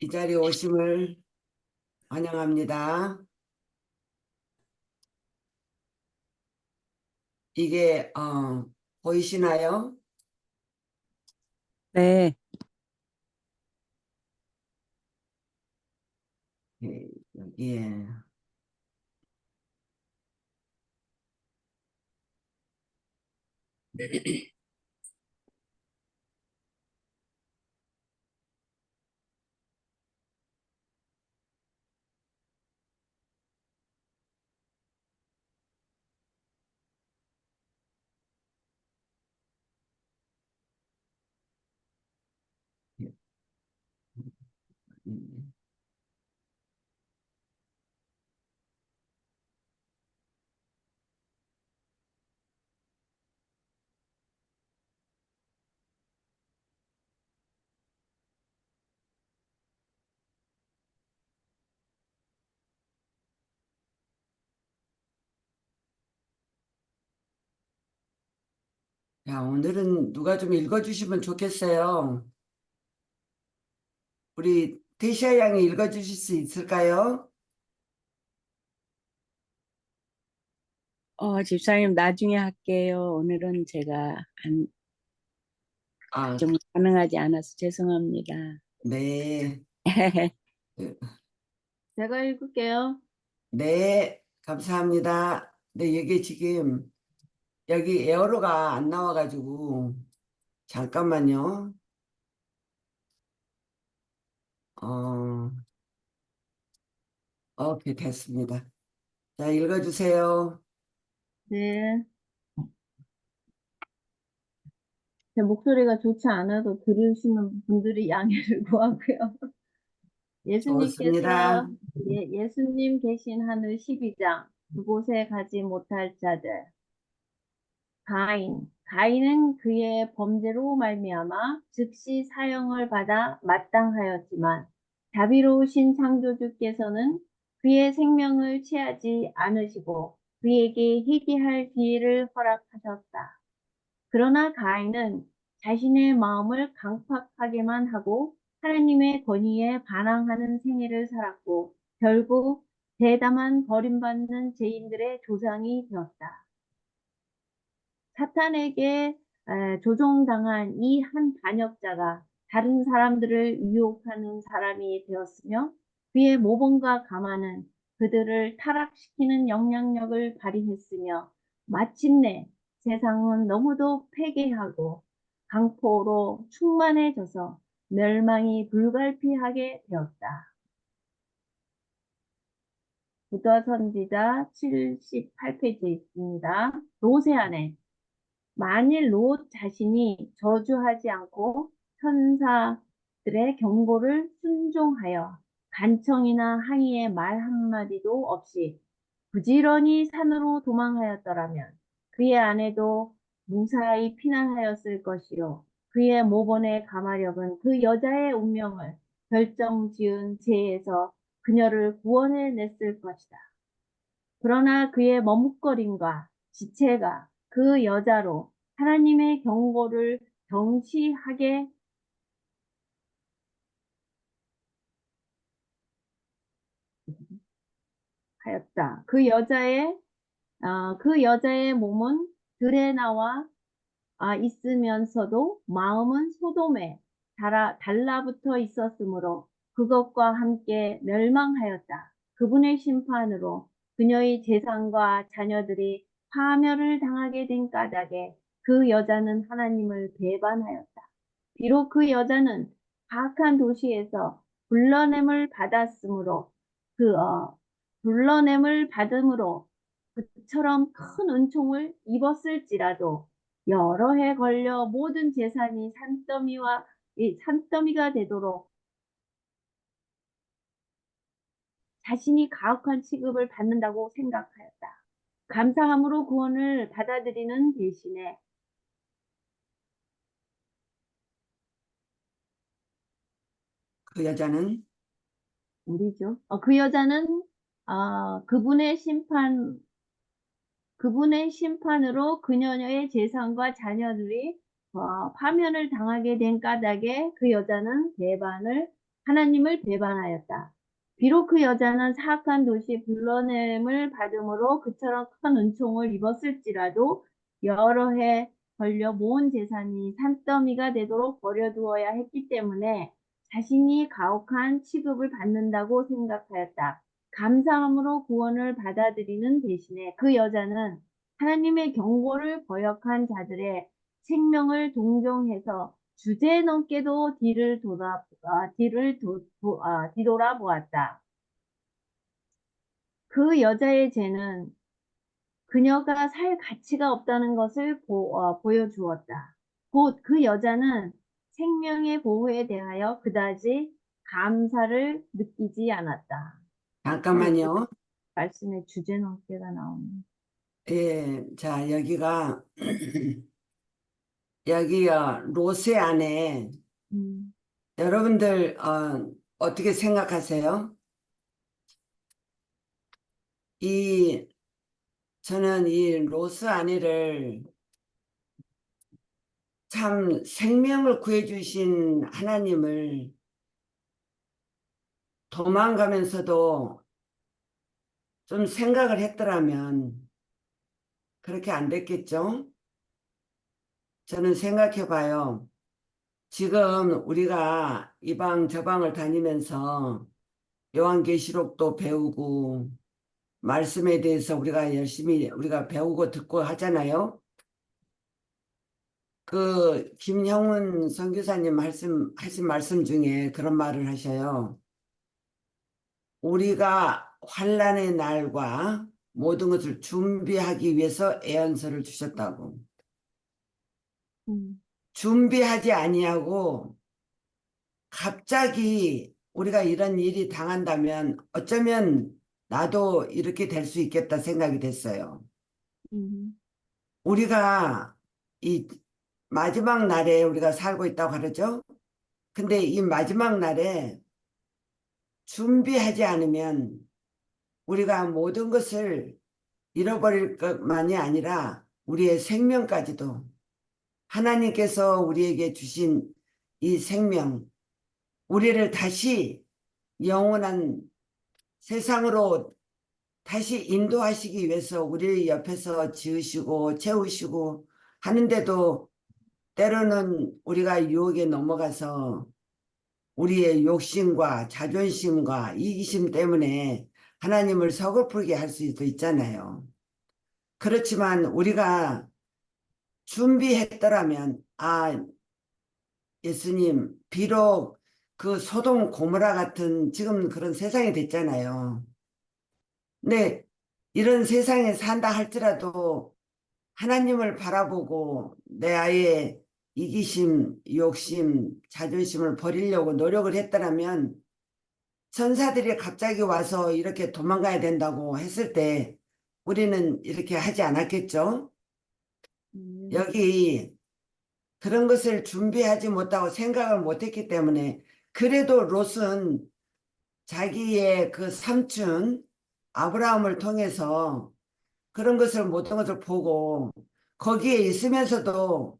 이 자리에 오심을 환영합니다. 이게 보이시나요? 네, 예, 여기에 음, 자, 오늘은 누가 좀 읽어주시면 좋겠어요. 우리 태시아 양이 읽어주실 수 있을까요? 집사님 나중에 할게요. 오늘은 제가 아, 좀 가능하지 않아서 죄송합니다. 네. 제가 읽을게요. 네, 감사합니다. 네, 이게 지금 여기 에어로가 안 나와가지고 잠깐만요. 어, 오케이, 됐습니다. 자, 읽어주세요. 네. 제 목소리가 좋지 않아도 들으시는 분들이 양해를 구하고요. 좋습니다. 예수님께서 예수님 계신 하늘 12장 그곳에 가지 못할 자들 가인은 그의 범죄로 말미암아 즉시 사형을 받아 마땅하였지만 자비로우신 창조주께서는 그의 생명을 취하지 않으시고 그에게 회개할 기회를 허락하셨다. 그러나 가인은 자신의 마음을 강팍하게만 하고 하나님의 권위에 반항하는 생애를 살았고 결국 대담한 버림받는 죄인들의 조상이 되었다. 사탄에게 조종당한 이 한 반역자가 다른 사람들을 유혹하는 사람이 되었으며 그의 모범과 가마는 그들을 타락시키는 영향력을 발휘했으며 마침내 세상은 너무도 패괴하고 강포로 충만해져서 멸망이 불가피하게 되었다. 부다 선지자 78페이지에 있습니다. 로세 안에 만일 롯 자신이 저주하지 않고 천사들의 경고를 순종하여 간청이나 항의의 말 한마디도 없이 부지런히 산으로 도망하였더라면 그의 아내도 무사히 피난하였을 것이요. 그의 모본의 가마력은 그 여자의 운명을 결정지은 죄에서 그녀를 구원해냈을 것이다. 그러나 그의 머뭇거림과 지체가 그 여자로 하나님의 경고를 경시하게 하였다. 그 여자의 몸은 들에 나와 있으면서도 마음은 소돔에 달라붙어 있었으므로 그것과 함께 멸망하였다. 그분의 심판으로 그녀의 재산과 자녀들이 파멸을 당하게 된 까닭에 그 여자는 하나님을 배반하였다. 비록 그 여자는 가악한 도시에서 불러냄을 받았으므로 불러냄을 받음으로 그처럼 큰 은총을 입었을지라도 여러 해 걸려 모든 재산이 산더미가 되도록 자신이 가혹한 취급을 받는다고 생각하였다. 감사함으로 구원을 받아들이는 대신에 그 여자는 우리죠. 그 여자는 어, 그분의 심판 그분의 심판으로 그녀의 재산과 자녀들이 파면을 당하게 된 까닭에 그 여자는 배반을 하나님을 배반하였다. 비록 그 여자는 사악한 도시 불러냄을 받음으로 그처럼 큰 은총을 입었을지라도 여러 해 걸려 모은 재산이 산더미가 되도록 버려두어야 했기 때문에 자신이 가혹한 취급을 받는다고 생각하였다. 감사함으로 구원을 받아들이는 대신에 그 여자는 하나님의 경고를 거역한 자들의 생명을 동정해서 주제넘게도 뒤돌아보았다. 그 여자의 죄는 그녀가 살 가치가 없다는 것을 보여주었다. 곧 그 여자는 생명의 보호에 대하여 그다지 감사를 느끼지 않았다. 잠깐만요. 말씀에 주제넘게가 나오네. 예, 자, 여기가, 여기요, 로세 안에 음, 여러분들, 어떻게 생각하세요? 이, 저는 이 로스 아내를 참 생명을 구해주신 하나님을 도망가면서도 좀 생각을 했더라면 그렇게 안 됐겠죠? 저는 생각해 봐요. 지금 우리가 이 방 저 방을 다니면서 요한계시록도 배우고 말씀에 대해서 우리가 열심히 우리가 배우고 듣고 하잖아요. 그 김형훈 선교사님 하신 말씀 중에 그런 말을 하셔요. 우리가 환난의 날과 모든 것을 준비하기 위해서 애언서를 주셨다고. 음, 준비하지 아니하고 갑자기 우리가 이런 일이 당한다면 어쩌면 나도 이렇게 될 수 있겠다 생각이 됐어요. 음, 우리가 이 마지막 날에 우리가 살고 있다고 하죠. 근데 이 마지막 날에 준비하지 않으면 우리가 모든 것을 잃어버릴 것만이 아니라 우리의 생명까지도 하나님께서 우리에게 주신 이 생명, 우리를 다시 영원한 세상으로 다시 인도하시기 위해서 우리 옆에서 지으시고 채우시고 하는데도 때로는 우리가 유혹에 넘어가서 우리의 욕심과 자존심과 이기심 때문에 하나님을 서글프게 할 수도 있잖아요. 그렇지만 우리가 준비했더라면, 아, 예수님, 비록 그 소돔 고모라 같은 지금 그런 세상이 됐잖아요. 근데 이런 세상에 산다 할지라도 하나님을 바라보고 내 아이의 이기심, 욕심, 자존심을 버리려고 노력을 했더라면 천사들이 갑자기 와서 이렇게 도망가야 된다고 했을 때 우리는 이렇게 하지 않았겠죠? 음, 여기 그런 것을 준비하지 못하고 생각을 못했기 때문에 그래도 롯은 자기의 그 삼촌 아브라함을 통해서 그런 것을 모든 것을 보고 거기에 있으면서도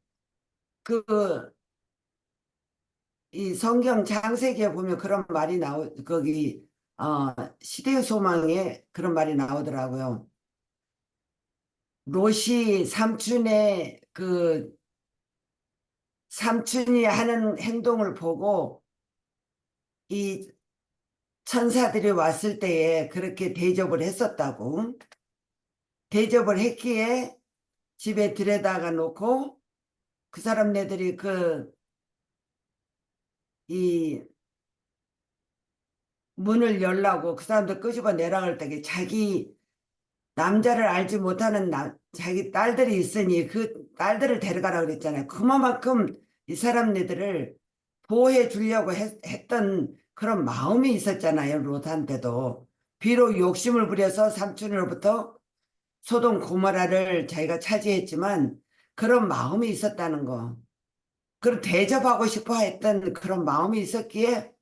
그 이 성경 창세기에 보면 그런 말이 거기 시대의 소망에 그런 말이 나오더라고요. 롯이 삼촌의 그 삼촌이 하는 행동을 보고 이 천사들이 왔을 때에 그렇게 대접을 했었다고. 대접을 했기에 집에 들여다가 놓고 그 사람네들이 이 문을 열라고 그 사람들 끄집어 내라고 할 때 자기 남자를 알지 못하는 자기 딸들이 있으니 그 딸들을 데려가라 그랬잖아요. 그만큼 이 사람네들을 보호해 주려고 했던 그런 마음이 있었잖아요. 롯한테도. 비록 욕심을 부려서 삼촌으로부터 소돔 고모라를 자기가 차지했지만 그런 마음이 있었다는 거. 그런 대접하고 싶어 했던 그런 마음이 있었기에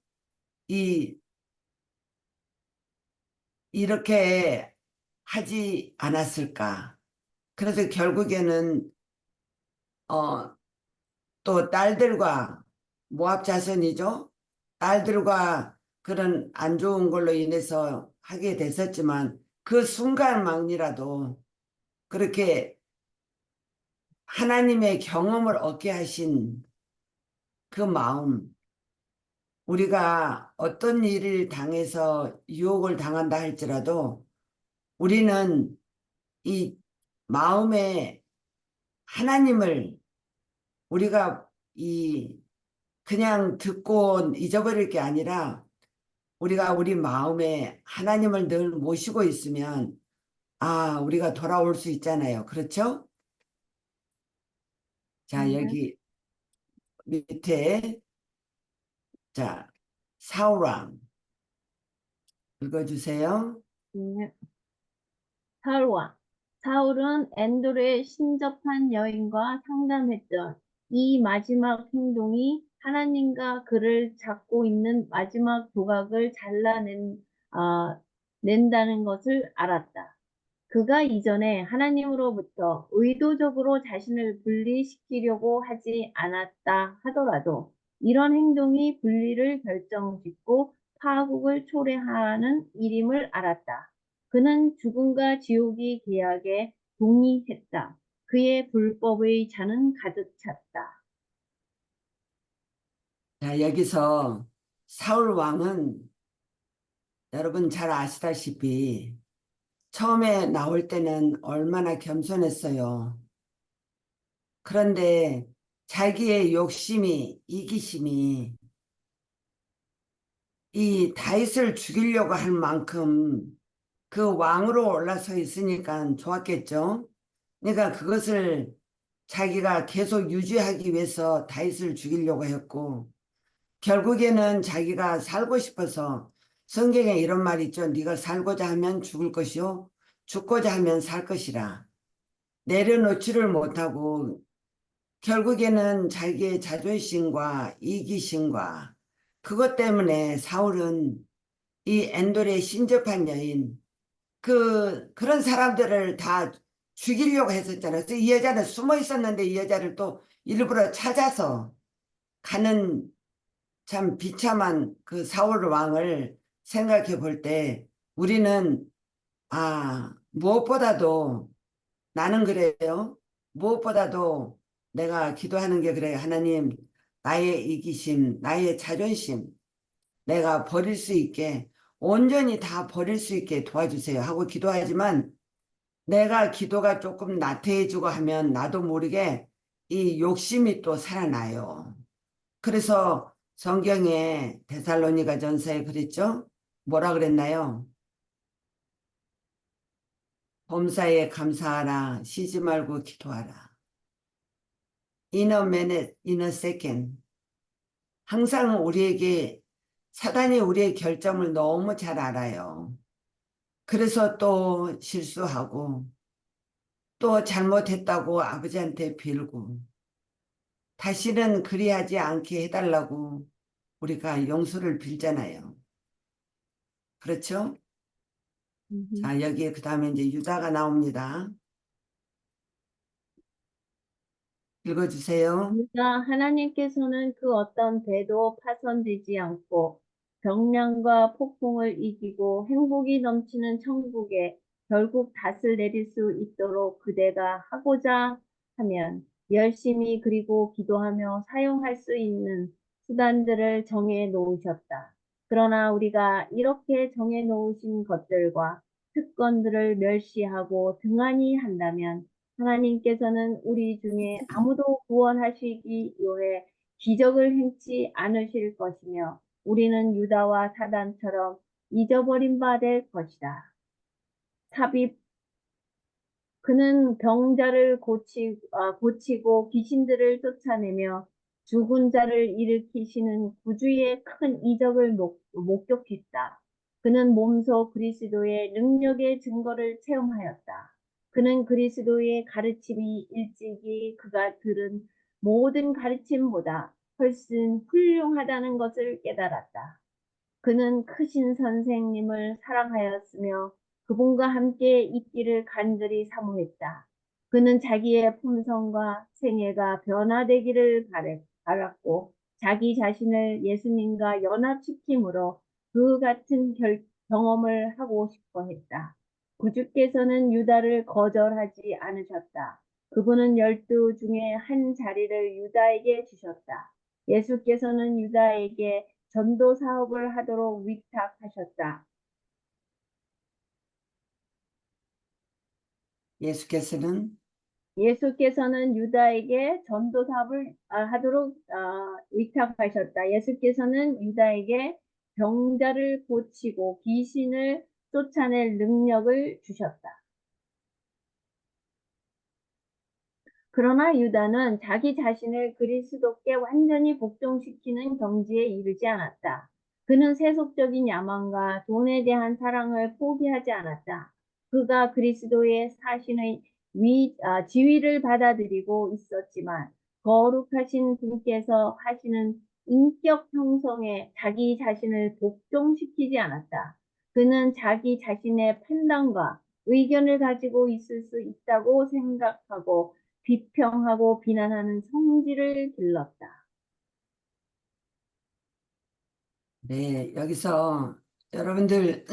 이 이렇게 하지 않았을까. 그래서 결국에는 또 딸들과 모압 자손이죠. 딸들과 그런 안 좋은 걸로 인해서 하게 됐었지만 그 순간만이라도 그렇게 하나님의 경험을 얻게 하신 그 마음, 우리가 어떤 일을 당해서 유혹을 당한다 할지라도 우리는 이 마음에 하나님을 우리가 이 그냥 듣고 잊어버릴 게 아니라 우리가 우리 마음에 하나님을 늘 모시고 있으면 아, 우리가 돌아올 수 있잖아요. 그렇죠? 자, 네. 여기 밑에 자, 사울왕 읽어주세요. 네. 사울왕. 사울은 엔돌에 신접한 여인과 상담했던 이 마지막 행동이 하나님과 그를 잡고 있는 마지막 조각을 낸다는 것을 알았다. 그가 이전에 하나님으로부터 의도적으로 자신을 분리시키려고 하지 않았다 하더라도 이런 행동이 분리를 결정짓고 파국을 초래하는 일임을 알았다. 그는 죽음과 지옥의 계약에 동의했다. 그의 불법의 잔은 가득 찼다. 자, 여기서 사울왕은 여러분 잘 아시다시피 처음에 나올 때는 얼마나 겸손했어요. 그런데 자기의 욕심이, 이기심이 이 다윗을 죽이려고 할 만큼 그 왕으로 올라서 있으니까 좋았겠죠. 그러니까 그것을 자기가 계속 유지하기 위해서 다윗을 죽이려고 했고 결국에는 자기가 살고 싶어서 성경에 이런 말이 있죠. 네가 살고자 하면 죽을 것이요 죽고자 하면 살 것이라. 내려놓지를 못하고 결국에는 자기의 자존심과 이기심과 그것 때문에 사울은 이 엔돌의 신접한 여인 그런 사람들을 다 죽이려고 했었잖아요. 그래서 이 여자는 숨어 있었는데 이 여자를 또 일부러 찾아서 가는 참 비참한 그 사울 왕을 생각해 볼 때 우리는 무엇보다도 나는 그래요. 무엇보다도 내가 기도하는 게 그래요. 하나님, 나의 이기심, 나의 자존심, 내가 버릴 수 있게, 온전히 다 버릴 수 있게 도와주세요 하고 기도하지만 내가 기도가 조금 나태해지고 하면 나도 모르게 이 욕심이 또 살아나요. 그래서 성경에 데살로니가 전서에 그랬죠? 뭐라 그랬나요? 범사에 감사하라, 쉬지 말고 기도하라. In a minute, in a second. 항상 우리에게 사단이 우리의 결점을 너무 잘 알아요. 그래서 또 실수하고 또 잘못했다고 아버지한테 빌고 다시는 그리하지 않게 해달라고 우리가 용서를 빌잖아요. 그렇죠? 자, 여기에 그 다음에 이제 유다가 나옵니다. 읽어주세요. 그러니까 하나님께서는 그 어떤 배도 파손되지 않고 병량과 폭풍을 이기고 행복이 넘치는 천국에 결국 닷을 내릴 수 있도록 그대가 하고자 하면 열심히 그리고 기도하며 사용할 수 있는 수단들을 정해 놓으셨다. 그러나 우리가 이렇게 정해 놓으신 것들과 특권들을 멸시하고 등한히 한다면 하나님께서는 우리 중에 아무도 구원하시기 위해 기적을 행치 않으실 것이며 우리는 유다와 사단처럼 잊어버린 바 될 것이다. 삽입 그는 병자를 고치고 귀신들을 쫓아내며 죽은 자를 일으키시는 구주의 큰 이적을 목격했다. 그는 몸소 그리스도의 능력의 증거를 체험하였다. 그는 그리스도의 가르침이 일찍이 그가 들은 모든 가르침보다 훨씬 훌륭하다는 것을 깨달았다. 그는 크신 선생님을 사랑하였으며 그분과 함께 있기를 간절히 사모했다. 그는 자기의 품성과 생애가 변화되기를 바랐고 자기 자신을 예수님과 연합시킴으로 그 같은 경험을 하고 싶어 했다. 구주께서는 유다를 거절하지 않으셨다. 그분은 12 중에 한 자리를 유다에게 주셨다. 예수께서는 유다에게 전도 사업을 하도록 위탁하셨다. 예수께서는 예수께서는 유다에게 전도 사업을 하도록 위탁하셨다. 예수께서는 유다에게 병자를 고치고 귀신을 쫓아낼 능력을 주셨다. 그러나 유다는 자기 자신을 그리스도께 완전히 복종시키는 경지에 이르지 않았다. 그는 세속적인 야망과 돈에 대한 사랑을 포기하지 않았다. 그가 그리스도의 사신의 지위를 받아들이고 있었지만 거룩하신 분께서 하시는 인격 형성에 자기 자신을 복종시키지 않았다. 그는 자기 자신의 판단과 의견을 가지고 있을 수 있다고 생각하고 비평하고 비난하는 성질을 길렀다. 네, 여기서 여러분들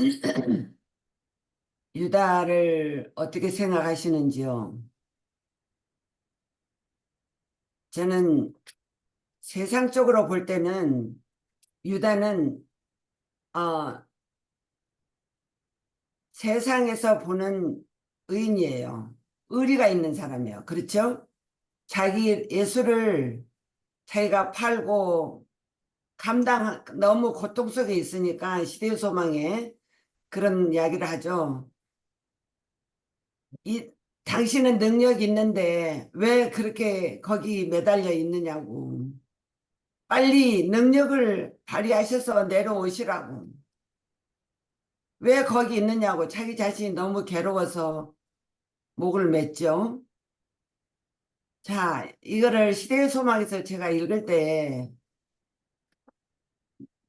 유다를 어떻게 생각하시는지요? 저는 세상적으로 볼 때는 유다는 어, 세상에서 보는 의인이에요. 의리가 있는 사람이에요. 그렇죠? 자기 예수를 자기가 팔고 너무 고통 속에 있으니까 시대의 소망에 그런 이야기를 하죠. 이 당신은 능력 있는데 왜 그렇게 거기 매달려 있느냐고. 빨리 능력을 발휘하셔서 내려오시라고. 왜 거기 있느냐고. 자기 자신이 너무 괴로워서 목을 맸죠. 자, 이거를 시대의 소망에서 제가 읽을 때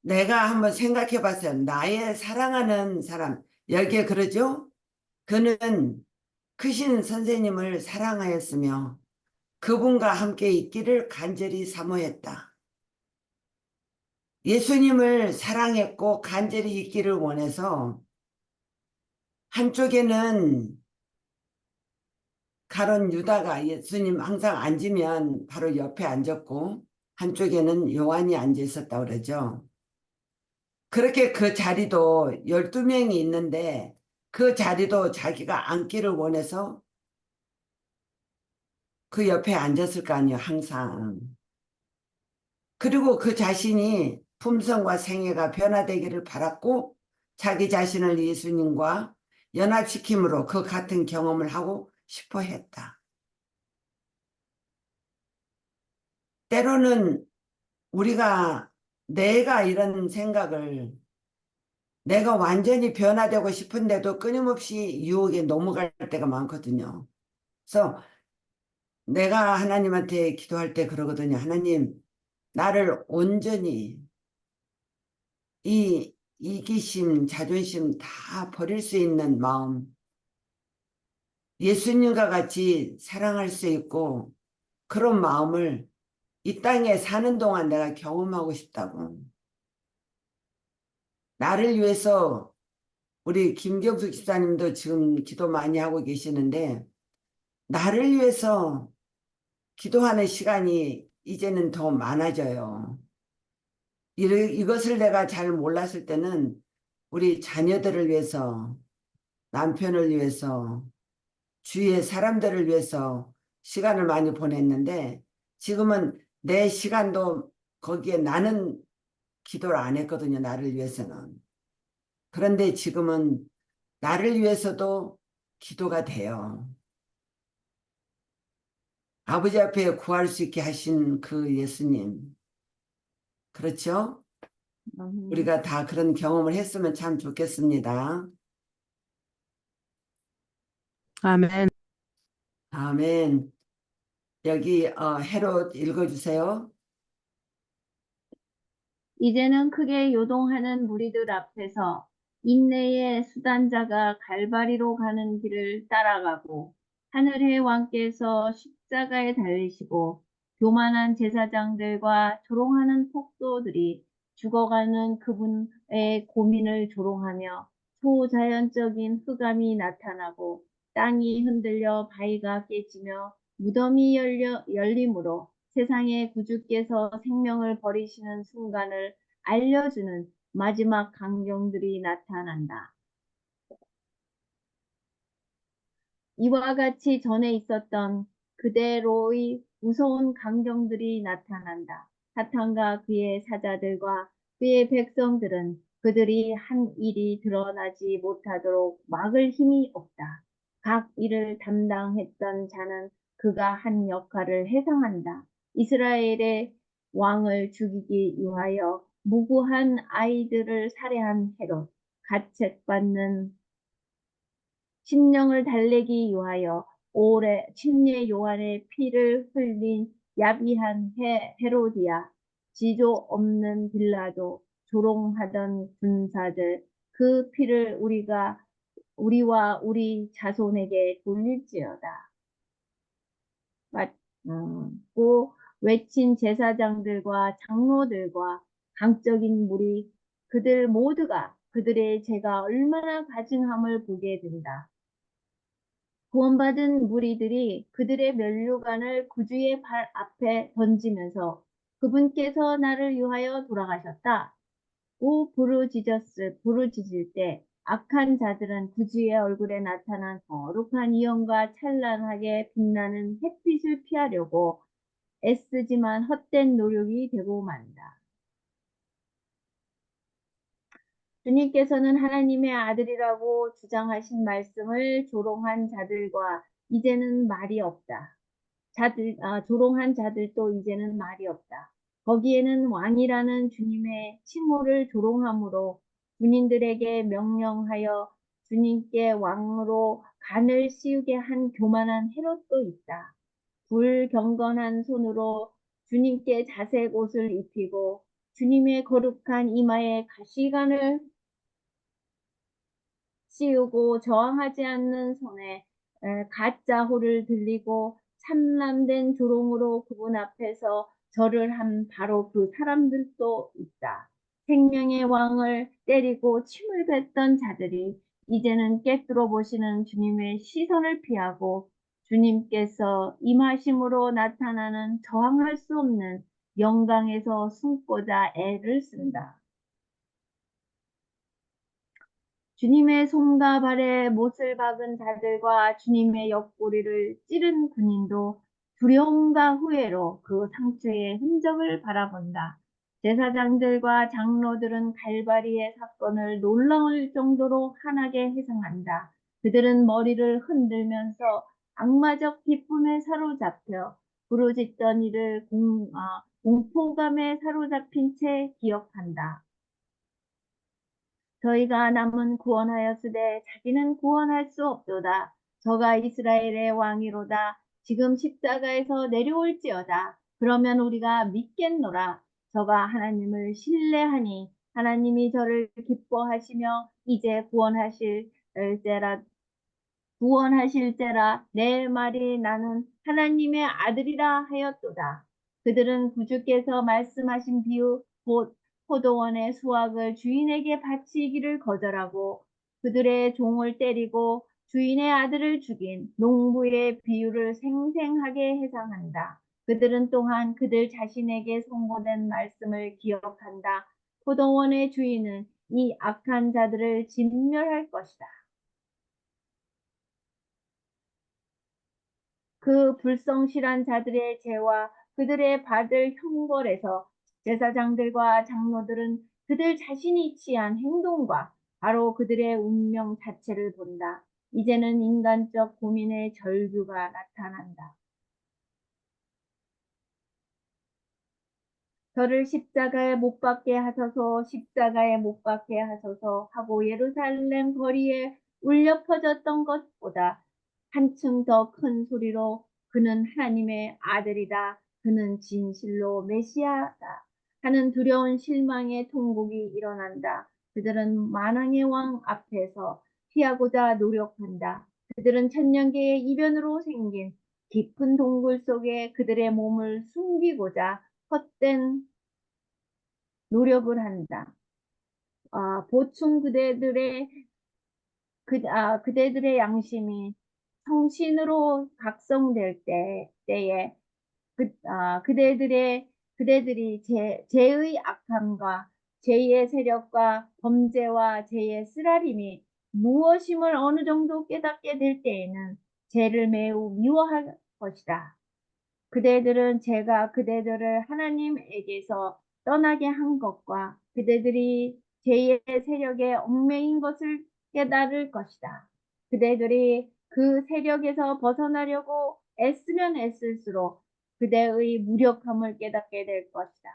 내가 한번 생각해 봤어요. 나의 사랑하는 사람. 여기에 그러죠? 그는 크신 선생님을 사랑하였으며 그분과 함께 있기를 간절히 사모했다. 예수님을 사랑했고 간절히 있기를 원해서 한쪽에는 가론 유다가 예수님 항상 앉으면 바로 옆에 앉았고 한쪽에는 요한이 앉아 있었다 그러죠. 그렇게 그 자리도 12명이 있는데 그 자리도 자기가 앉기를 원해서 그 옆에 앉았을 거 아니에요, 항상. 그리고 그 자신이 품성과 생애가 변화되기를 바랐고 자기 자신을 예수님과 연합시킴으로 그 같은 경험을 하고 싶어 했다. 때로는 우리가 내가 이런 생각을 내가 완전히 변화되고 싶은데도 끊임없이 유혹에 넘어갈 때가 많거든요. 그래서 내가 하나님한테 기도할 때 그러거든요. 하나님, 나를 온전히 이 이기심, 자존심 다 버릴 수 있는 마음, 예수님과 같이 사랑할 수 있고 그런 마음을 이 땅에 사는 동안 내가 경험하고 싶다고. 나를 위해서 우리 김경숙 집사님도 지금 기도 많이 하고 계시는데 나를 위해서 기도하는 시간이 이제는 더 많아져요. 이것을 내가 잘 몰랐을 때는 우리 자녀들을 위해서, 남편을 위해서, 주위의 사람들을 위해서 시간을 많이 보냈는데 지금은 내 시간도 거기에 나는 기도를 안 했거든요. 나를 위해서는. 그런데 지금은 나를 위해서도 기도가 돼요. 아버지 앞에 구할 수 있게 하신 그 예수님. 그렇죠? 음, 우리가 다 그런 경험을 했으면 참 좋겠습니다. 아멘. 아멘. 여기 헤롯 읽어주세요. 이제는 크게 요동하는 무리들 앞에서 인내의 수단자가 갈바리로 가는 길을 따라가고 하늘의 왕께서 십자가에 달리시고 교만한 제사장들과 조롱하는 폭도들이 죽어가는 그분의 고민을 조롱하며 초자연적인 흑암이 나타나고 땅이 흔들려 바위가 깨지며 무덤이 열림으로 세상의 구주께서 생명을 버리시는 순간을 알려주는 마지막 광경들이 나타난다. 이와 같이 전에 있었던 그대로의 무서운 광경들이 나타난다. 사탄과 그의 사자들과 그의 백성들은 그들이 한 일이 드러나지 못하도록 막을 힘이 없다. 각 일을 담당했던 자는 그가 한 역할을 해당한다. 이스라엘의 왕을 죽이기 위하여 무고한 아이들을 살해한 헤롯, 가책받는 심령을 달래기 위하여 오래 침례 요한의 피를 흘린 야비한 헤로디아, 지조 없는 빌라도, 조롱하던 군사들, 그 피를 우리와 우리 자손에게 돌릴지어다. 고 외친 제사장들과 장로들과 강적인 무리, 그들 모두가 그들의 죄가 얼마나 가증함을 보게 된다. 구원받은 무리들이 그들의 면류관을 구주의 발 앞에 던지면서 그분께서 나를 위하여 돌아가셨다. 부르짖을 때 악한 자들은 구주의 얼굴에 나타난 거룩한 이영과 찬란하게 빛나는 햇빛을 피하려고 애쓰지만 헛된 노력이 되고 만다. 주님께서는 하나님의 아들이라고 주장하신 말씀을 조롱한 자들과 이제는 말이 없다. 조롱한 자들도 이제는 말이 없다. 거기에는 왕이라는 주님의 칭호를 조롱함으로 군인들에게 명령하여 주님께 왕으로 간을 씌우게 한 교만한 헤롯도 있다. 불경건한 손으로 주님께 자색 옷을 입히고 주님의 거룩한 이마에 가시관을 씌우고 저항하지 않는 손에 가짜 호를 들리고 참람된 조롱으로 그분 앞에서 절을 한 바로 그 사람들도 있다. 생명의 왕을 때리고 침을 뱉던 자들이 이제는 꿰뚫어 보시는 주님의 시선을 피하고 주님께서 임하심으로 나타나는 저항할 수 없는 영광에서 숨고자 애를 쓴다. 주님의 손과 발에 못을 박은 자들과 주님의 옆구리를 찌른 군인도 두려움과 후회로 그 상처의 흔적을 바라본다. 제사장들과 장로들은 갈바리의 사건을 놀라울 정도로 환하게 해석한다. 그들은 머리를 흔들면서 악마적 기쁨에 사로잡혀 부르짖던 이를 공포감에 사로잡힌 채 기억한다. 저희가 남은 구원하였으되 자기는 구원할 수 없도다. 저가 이스라엘의 왕이로다. 지금 십자가에서 내려올지어다. 그러면 우리가 믿겠노라. 저가 하나님을 신뢰하니 하나님이 저를 기뻐하시며 이제 구원하실때라 내 말이 나는 하나님의 아들이라 하였도다. 그들은 구주께서 말씀하신 비유 곧 포도원의 수확을 주인에게 바치기를 거절하고 그들의 종을 때리고 주인의 아들을 죽인 농부의 비유를 생생하게 해상한다. 그들은 또한 그들 자신에게 선고된 말씀을 기억한다. 포도원의 주인은 이 악한 자들을 진멸할 것이다. 그 불성실한 자들의 죄와 그들의 받을 형벌에서 제사장들과 장로들은 그들 자신이 취한 행동과 바로 그들의 운명 자체를 본다. 이제는 인간적 고민의 절규가 나타난다. 저를 십자가에 못 박게 하소서, 십자가에 못 박게 하소서 하고 예루살렘 거리에 울려 퍼졌던 것보다 한층 더 큰 소리로 그는 하나님의 아들이다. 그는 진실로 메시아다. 하는 두려운 실망의 통곡이 일어난다. 그들은 만왕의 왕 앞에서 피하고자 노력한다. 그들은 천년계의 이변으로 생긴 깊은 동굴 속에 그들의 몸을 숨기고자 헛된 노력을 한다. 보충 그대들의 양심이 성신으로 각성될 때에 그대들이 죄의 악함과 죄의 세력과 범죄와 죄의 쓰라림이 무엇임을 어느 정도 깨닫게 될 때에는 죄를 매우 미워할 것이다. 그대들은 제가 그대들을 하나님에게서 떠나게 한 것과 그대들이 죄의 세력에 얽매인 것을 깨달을 것이다. 그대들이 그 세력에서 벗어나려고 애쓰면 애쓸수록 그대의 무력함을 깨닫게 될 것이다.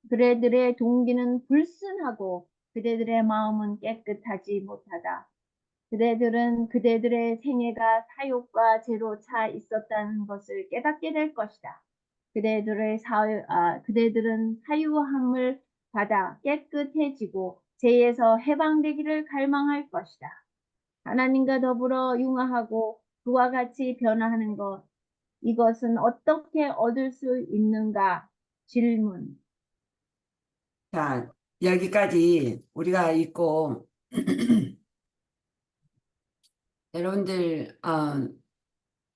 그대들의 동기는 불순하고 그대들의 마음은 깨끗하지 못하다. 그대들은 그대들의 생애가 사욕과 죄로 차 있었다는 것을 깨닫게 될 것이다. 그대들은 사유함을 받아 깨끗해지고 죄에서 해방되기를 갈망할 것이다. 하나님과 더불어 융화하고 그와 같이 변화하는 것, 이것은 어떻게 얻을 수 있는가? 질문. 자, 여기까지 우리가 읽고, 여러분들,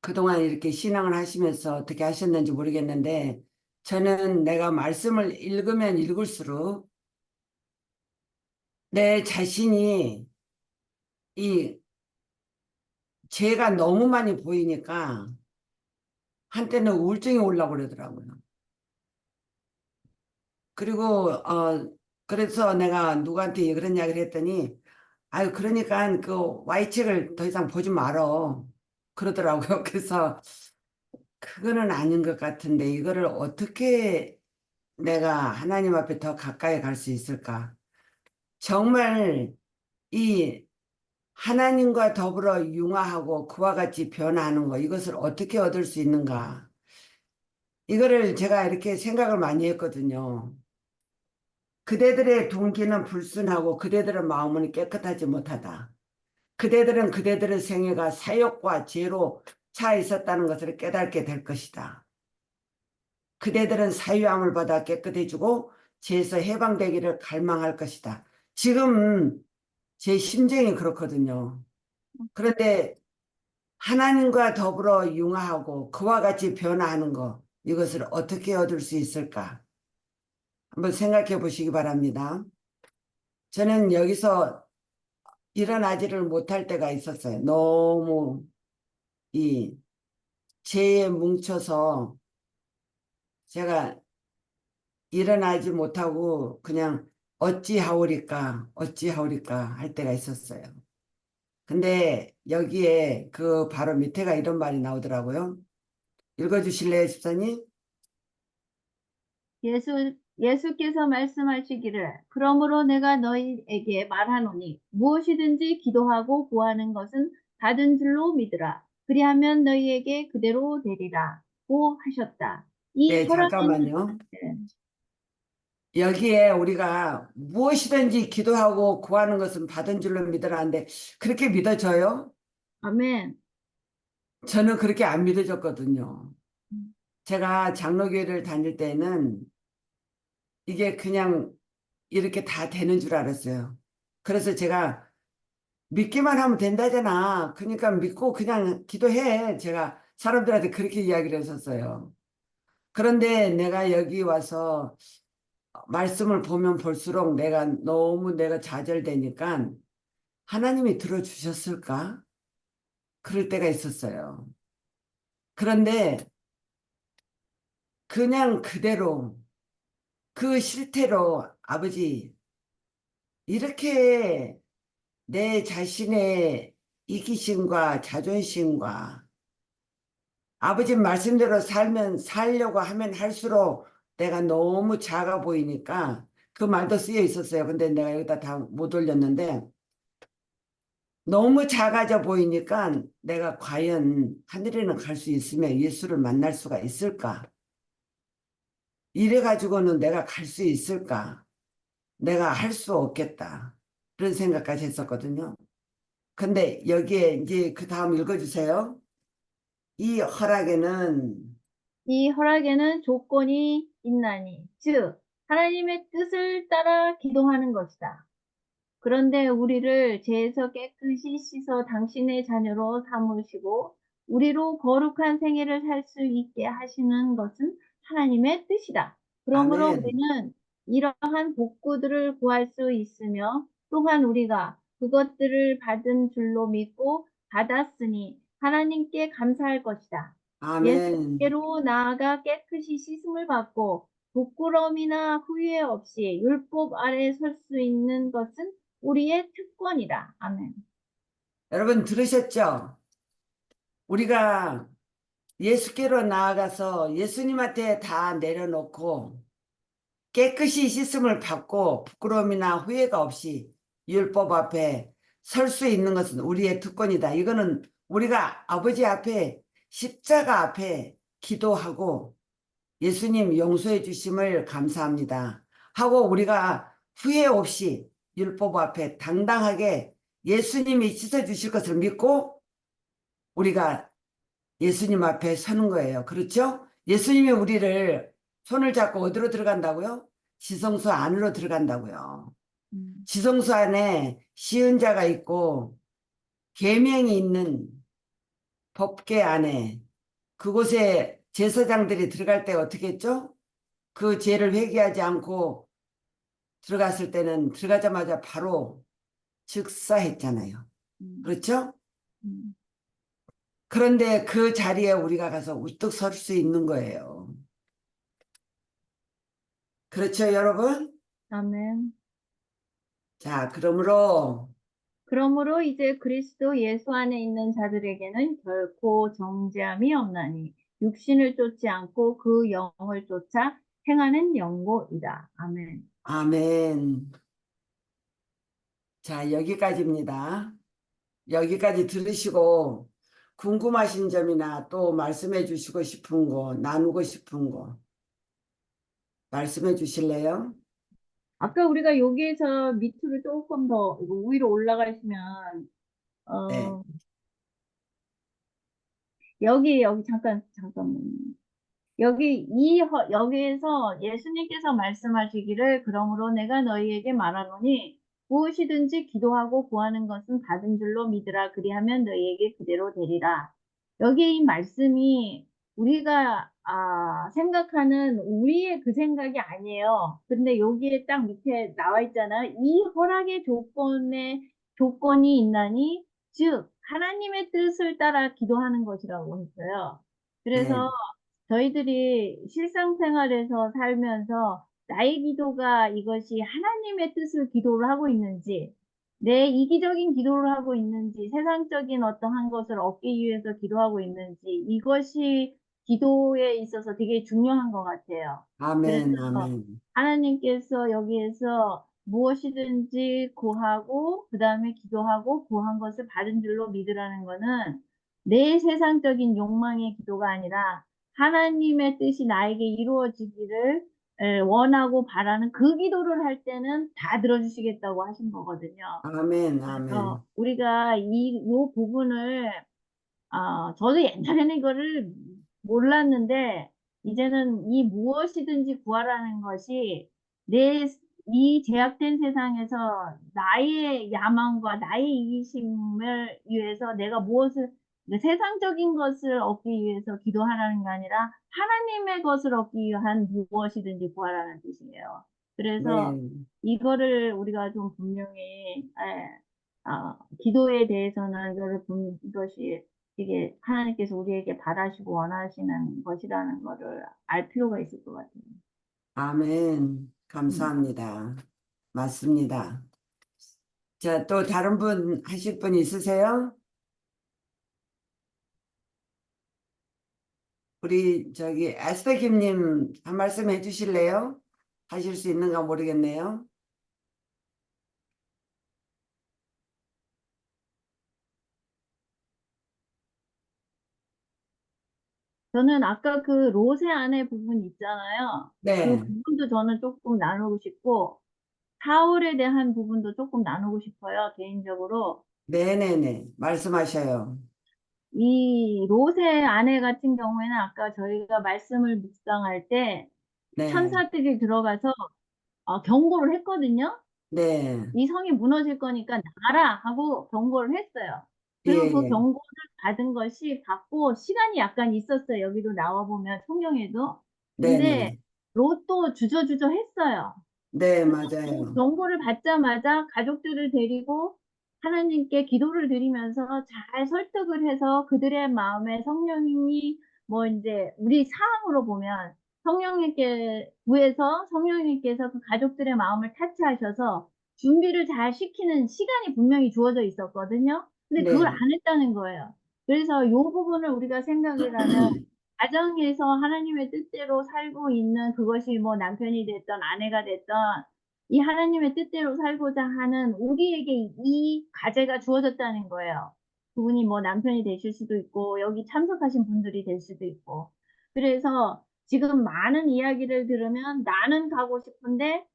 그동안 이렇게 신앙을 하시면서 어떻게 하셨는지 모르겠는데, 저는 내가 말씀을 읽으면 읽을수록 내 자신이 이 죄가 너무 많이 보이니까 한때는 우울증이 올라오고 그러더라고요. 그리고, 그래서 내가 누구한테 그런 이야기를 했더니, 아유, 그러니까 그 Y책을 더 이상 보지 말어. 그러더라고요. 그래서 그거는 아닌 것 같은데, 이거를 어떻게 내가 하나님 앞에 더 가까이 갈 수 있을까? 정말 이 하나님과 더불어 융화하고 그와 같이 변화하는 거, 이것을 어떻게 얻을 수 있는가? 이거를 제가 이렇게 생각을 많이 했거든요. 그대들의 동기는 불순하고 그대들의 마음은 깨끗하지 못하다. 그대들은 그대들의 생애가 사욕과 죄로 차 있었다는 것을 깨닫게 될 것이다. 그대들은 사유함을 받아 깨끗해지고 죄에서 해방되기를 갈망할 것이다. 지금 제 심정이 그렇거든요. 그런데 하나님과 더불어 융화하고 그와 같이 변화하는 것, 이것을 어떻게 얻을 수 있을까? 한번 생각해 보시기 바랍니다. 저는 여기서 일어나지를 못할 때가 있었어요. 너무 이 죄에 뭉쳐서 제가 일어나지 못하고 그냥 어찌하오리까 할 때가 있었어요. 근데 여기에 그 바로 밑에가 이런 말이 나오더라고요. 읽어주실래요, 집사님? 예수께서 말씀하시기를 그러므로 내가 너희에게 말하노니 무엇이든지 기도하고 구하는 것은 받은 줄로 믿으라. 그리하면 너희에게 그대로 되리라. 고 하셨다. 이 네, 서론에는 잠깐만요. 여기에 우리가 무엇이든지 기도하고 구하는 것은 받은 줄로 믿으라는데 그렇게 믿어져요? 아멘. 저는 그렇게 안 믿어졌거든요. 제가 장로교회를 다닐 때는 이게 그냥 이렇게 다 되는 줄 알았어요. 그래서 제가 믿기만 하면 된다잖아. 그러니까 믿고 그냥 기도해. 제가 사람들한테 그렇게 이야기를 했었어요. 그런데 내가 여기 와서 말씀을 보면 볼수록 내가 좌절되니까 하나님이 들어주셨을까? 그럴 때가 있었어요. 그런데 그냥 그대로 그 실태로 아버지 이렇게 내 자신의 이기심과 자존심과 아버지 말씀대로 살려고 하면 할수록 내가 너무 작아 보이니까 그 말도 쓰여 있었어요. 근데 내가 여기다 다 못 올렸는데 너무 작아져 보이니까 내가 과연 하늘에는 갈 수 있으면 예수를 만날 수가 있을까? 이래가지고는 내가 갈 수 있을까? 내가 할 수 없겠다. 그런 생각까지 했었거든요. 근데 여기에 이제 그 다음 읽어주세요. 이 허락에는 이 허락에는 조건이 있나니, 즉, 하나님의 뜻을 따라 기도하는 것이다. 그런데 우리를 죄에서 깨끗이 씻어 당신의 자녀로 삼으시고, 우리로 거룩한 생애를 살 수 있게 하시는 것은 하나님의 뜻이다. 그러므로 아멘. 우리는 이러한 복구들을 구할 수 있으며, 또한 우리가 그것들을 받은 줄로 믿고 받았으니 하나님께 감사할 것이다. 아멘. 예수께로 나아가 깨끗이 씻음을 받고 부끄러움이나 후회 없이 율법 아래 설 수 있는 것은 우리의 특권이다. 아멘. 여러분 들으셨죠? 우리가 예수께로 나아가서 예수님한테 다 내려놓고 깨끗이 씻음을 받고 부끄러움이나 후회가 없이 율법 앞에 설 수 있는 것은 우리의 특권이다. 이거는 우리가 아버지 앞에 십자가 앞에 기도하고 예수님 용서해 주심을 감사합니다 하고 우리가 후회 없이 율법 앞에 당당하게 예수님이 씻어 주실 것을 믿고 우리가 예수님 앞에 서는 거예요. 그렇죠? 예수님이 우리를 손을 잡고 어디로 들어간다고요? 지성소 안으로 들어간다고요. 음, 지성소 안에 시은자가 있고 계명이 있는 법궤 안에 그곳에 제사장들이 들어갈 때 어떻게 했죠? 그 죄를 회개하지 않고 들어갔을 때는 들어가자마자 바로 즉사했잖아요. 음, 그렇죠? 음. 그런데 그 자리에 우리가 가서 우뚝 설 수 있는 거예요. 그렇죠, 여러분? 아멘. 자, 그러므로 그러므로 이제 그리스도 예수 안에 있는 자들에게는 결코 정죄함이 없나니 육신을 쫓지 않고 그 영을 쫓아 행하는 영고이다. 아멘. 아멘. 자, 여기까지입니다. 여기까지 들으시고 궁금하신 점이나 또 말씀해 주시고 싶은 거, 나누고 싶은 거 말씀해 주실래요? 아까 우리가 여기에서 밑으로 조금 더 이거 위로 올라가시면 네. 어 여기 잠깐만요. 여기에서 예수님께서 말씀하시기를 그러므로 내가 너희에게 말하노니 무엇이든지 기도하고 구하는 것은 받은 줄로 믿으라 그리하면 너희에게 그대로 되리라. 여기 이 말씀이 우리가 생각하는 우리의 그 생각이 아니에요. 근데 여기에 딱 밑에 나와 있잖아요. 이 허락의 조건이 있나니 즉 하나님의 뜻을 따라 기도하는 것이라고 했어요. 그래서 네. 저희들이 실상생활에서 살면서 나의 기도가 이것이 하나님의 뜻을 기도를 하고 있는지, 내 이기적인 기도를 하고 있는지, 세상적인 어떠한 것을 얻기 위해서 기도하고 있는지, 이것이 기도에 있어서 되게 중요한 것 같아요. 그래서 아멘, 아멘. 하나님께서 여기에서 무엇이든지 구하고, 그 다음에 기도하고, 구한 것을 받은 줄로 믿으라는 거는 내 세상적인 욕망의 기도가 아니라 하나님의 뜻이 나에게 이루어지기를 원하고 바라는 그 기도를 할 때는 다 들어주시겠다고 하신 거거든요. 아멘, 아멘. 그래서 우리가 요 부분을 저도 옛날에는 이거를 몰랐는데, 이제는 이 무엇이든지 구하라는 것이 내, 이 제약된 세상에서 나의 야망과 나의 이기심을 위해서 내가 무엇을, 세상적인 것을 얻기 위해서 기도하라는 게 아니라 하나님의 것을 얻기 위한 무엇이든지 구하라는 뜻이에요. 그래서 네. 이거를 우리가 좀 분명히, 기도에 대해서는 이것이 이게 하나님께서 우리에게 바라시고 원하시는 것이라는 거를 알 필요가 있을 것 같아요. 아멘. 음. 감사합니다. 맞습니다. 자, 또 다른 분 하실 분 있으세요? 우리 저기 에스더 김님 한 말씀 해주실래요? 하실 수 있는가 모르겠네요. 저는 아까 그 로세 안의 부분 있잖아요. 그 네, 부분도 저는 조금 나누고 싶고, 사울에 대한 부분도 조금 나누고 싶어요, 개인적으로. 네네네. 말씀하셔요. 이 롯의 아내 같은 경우에는 아까 저희가 말씀을 묵상할 때 네, 천사들이 들어가서 경고를 했거든요. 네, 이 성이 무너질 거니까 나가라 하고 경고를 했어요. 예, 그리고 그 예. 경고를 받고 시간이 약간 있었어요. 여기도 나와보면 성경에도. 네, 근데 네, 롯도 주저주저 했어요. 네, 그래서 맞아요. 경고를 받자마자 가족들을 데리고 하나님께 기도를 드리면서 잘 설득을 해서 그들의 마음에 성령님이 뭐 이제 우리 상황으로 보면 성령님께 구해서 성령님께서 그 가족들의 마음을 타치하셔서 준비를 잘 시키는 시간이 분명히 주어져 있었거든요. 근데 그걸 안 네, 했다는 거예요. 그래서 이 부분을 우리가 생각을 하면 가정에서 하나님의 뜻대로 살고 있는 그것이 뭐 남편이 됐던 아내가 됐던 이 하나님의 뜻대로 살고자 하는 우리에게 이 과제가 주어졌다는 거예요. 그분이 뭐 남편이 되실 수도 있고 여기 참석하신 분들이 될 수도 있고. 그래서 지금 많은 이야기를 들으면 나는 가고 싶은데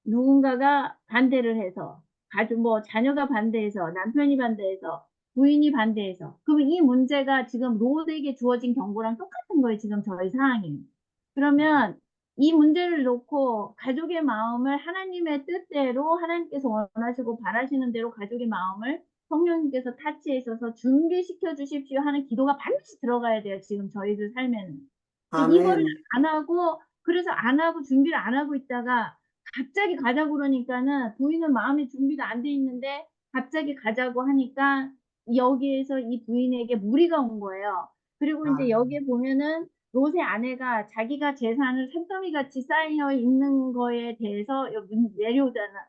누군가가 반대를 해서 가족 뭐 자녀가 반대해서 남편이 반대해서 부인이 반대해서 그러면 이 문제가 지금 롯에게 주어진 경고랑 똑같은 거예요. 지금 저희 상황이. 그러면 이 문제를 놓고 가족의 마음을 하나님의 뜻대로 하나님께서 원하시고 바라시는 대로 가족의 마음을 성령님께서 타치해 있어서 준비시켜 주십시오 하는 기도가 반드시 들어가야 돼요. 지금 저희들 삶에는. 이거를 아멘, 안 하고 그래서 안 하고 준비를 안 하고 있다가 갑자기 가자고 그러니까는 부인은 마음의 준비가 안 돼 있는데 갑자기 가자고 하니까 여기에서 이 부인에게 무리가 온 거예요. 그리고 이제 아, 여기에 보면은 롯의 아내가 자기가 재산을 산더미 같이 쌓여 있는 거에 대해서 내려오잖아.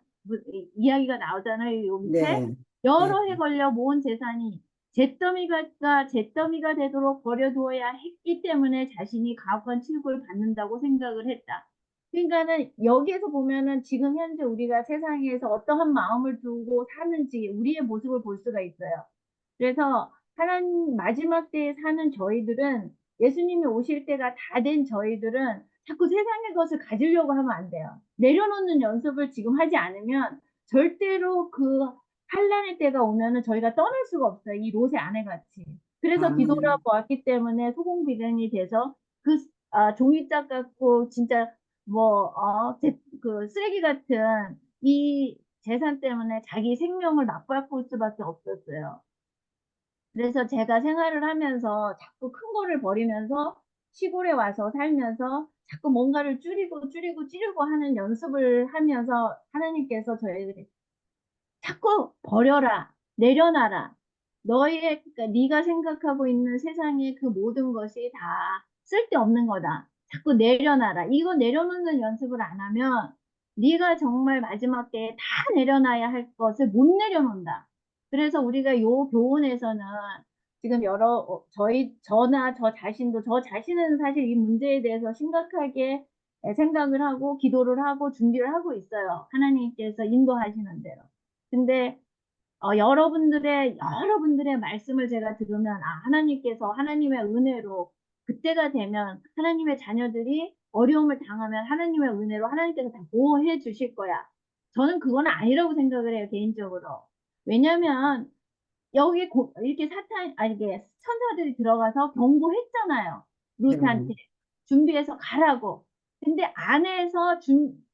이야기가 나오잖아요. 요 밑에 네, 네, 여러 해 걸려 모은 재산이 잿더미가 되도록 버려두어야 했기 때문에 자신이 가혹한 취급을 받는다고 생각을 했다. 그러니까는 여기에서 보면은 지금 현재 우리가 세상에서 어떠한 마음을 두고 사는지 우리의 모습을 볼 수가 있어요. 그래서 하나님 마지막 때에 사는 저희들은 예수님이 오실 때가 다 된 저희들은 자꾸 세상의 것을 가지려고 하면 안 돼요. 내려놓는 연습을 지금 하지 않으면 절대로 그 환란의 때가 오면은 저희가 떠날 수가 없어요. 이 롯의 아내같이. 그래서 아멘, 뒤돌아보았기 때문에 소공비견이 돼서 그 종이짝 같고 진짜 뭐, 그 쓰레기 같은 이 재산 때문에 자기 생명을 맞바꿀 수밖에 없었어요. 그래서 제가 생활을 하면서 자꾸 큰 거를 버리면서 시골에 와서 살면서 자꾸 뭔가를 줄이고 하는 연습을 하면서 하나님께서 저에게 자꾸 버려라, 내려놔라. 그러니까 네가 생각하고 있는 세상의 그 모든 것이 다 쓸데없는 거다. 자꾸 내려놔라. 이거 내려놓는 연습을 안 하면 네가 정말 마지막 때에 다 내려놔야 할 것을 못 내려놓는다. 그래서 우리가 요 교훈에서는 지금 저나 저 자신은 사실 이 문제에 대해서 심각하게 생각을 하고 기도를 하고 준비를 하고 있어요. 하나님께서 인도하시는 대로. 근데 여러분들의 말씀을 제가 들으면 하나님께서 하나님의 은혜로 그때가 되면 하나님의 자녀들이 어려움을 당하면 하나님의 은혜로 하나님께서 다 보호해 주실 거야. 저는 그건 아니라고 생각을 해요, 개인적으로. 왜냐면 여기 이렇게 이게 천사들이 들어가서 경고했잖아요. 네, 루트한테 준비해서 가라고. 근데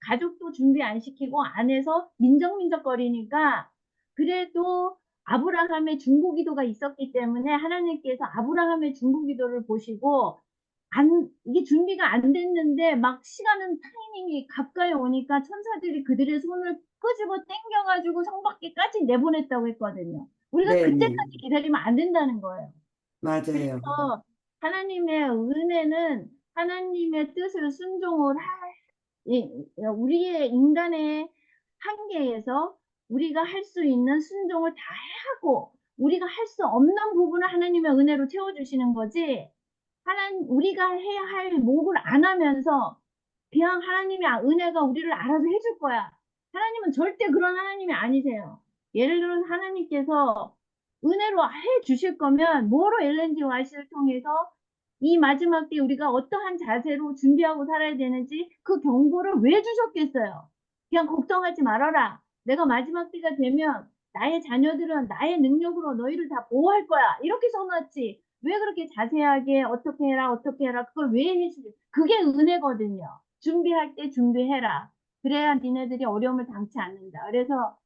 가족도 준비 안 시키고 안에서 민적민적거리니까 그래도 아브라함의 중보기도가 있었기 때문에 하나님께서 아브라함의 중보기도를 보시고 이게 준비가 안 됐는데 막 시간은 타이밍이 가까이 오니까 천사들이 그들의 손을 끄집어 당겨가지고 성 밖에까지 내보냈다고 했거든요. 우리가 네, 네, 그때까지 기다리면 안 된다는 거예요. 맞아요. 그래서 하나님의 은혜는 하나님의 뜻을 순종을 우리의 인간의 한계에서 우리가 할 수 있는 순종을 다 하고 우리가 할 수 없는 부분을 하나님의 은혜로 채워주시는 거지. 우리가 해야 할 목을 안 하면서 그냥 하나님의 은혜가 우리를 알아서 해줄 거야. 하나님은 절대 그런 하나님이 아니세요. 예를 들어 하나님께서 은혜로 해 주실 거면 뭐로 엘렌지 와이스를 통해서 이 마지막 때 우리가 어떠한 자세로 준비하고 살아야 되는지 그 경고를 왜 주셨겠어요? 그냥 걱정하지 말아라. 내가 마지막 때가 되면 나의 자녀들은 나의 능력으로 너희를 다 보호할 거야. 이렇게 써놨지. 왜 그렇게 자세하게 어떻게 해라, 어떻게 해라. 그걸 왜 해주지? 그게 은혜거든요. 준비할 때 준비해라. 그래야 니네들이 어려움을 당치 않는다. 그래서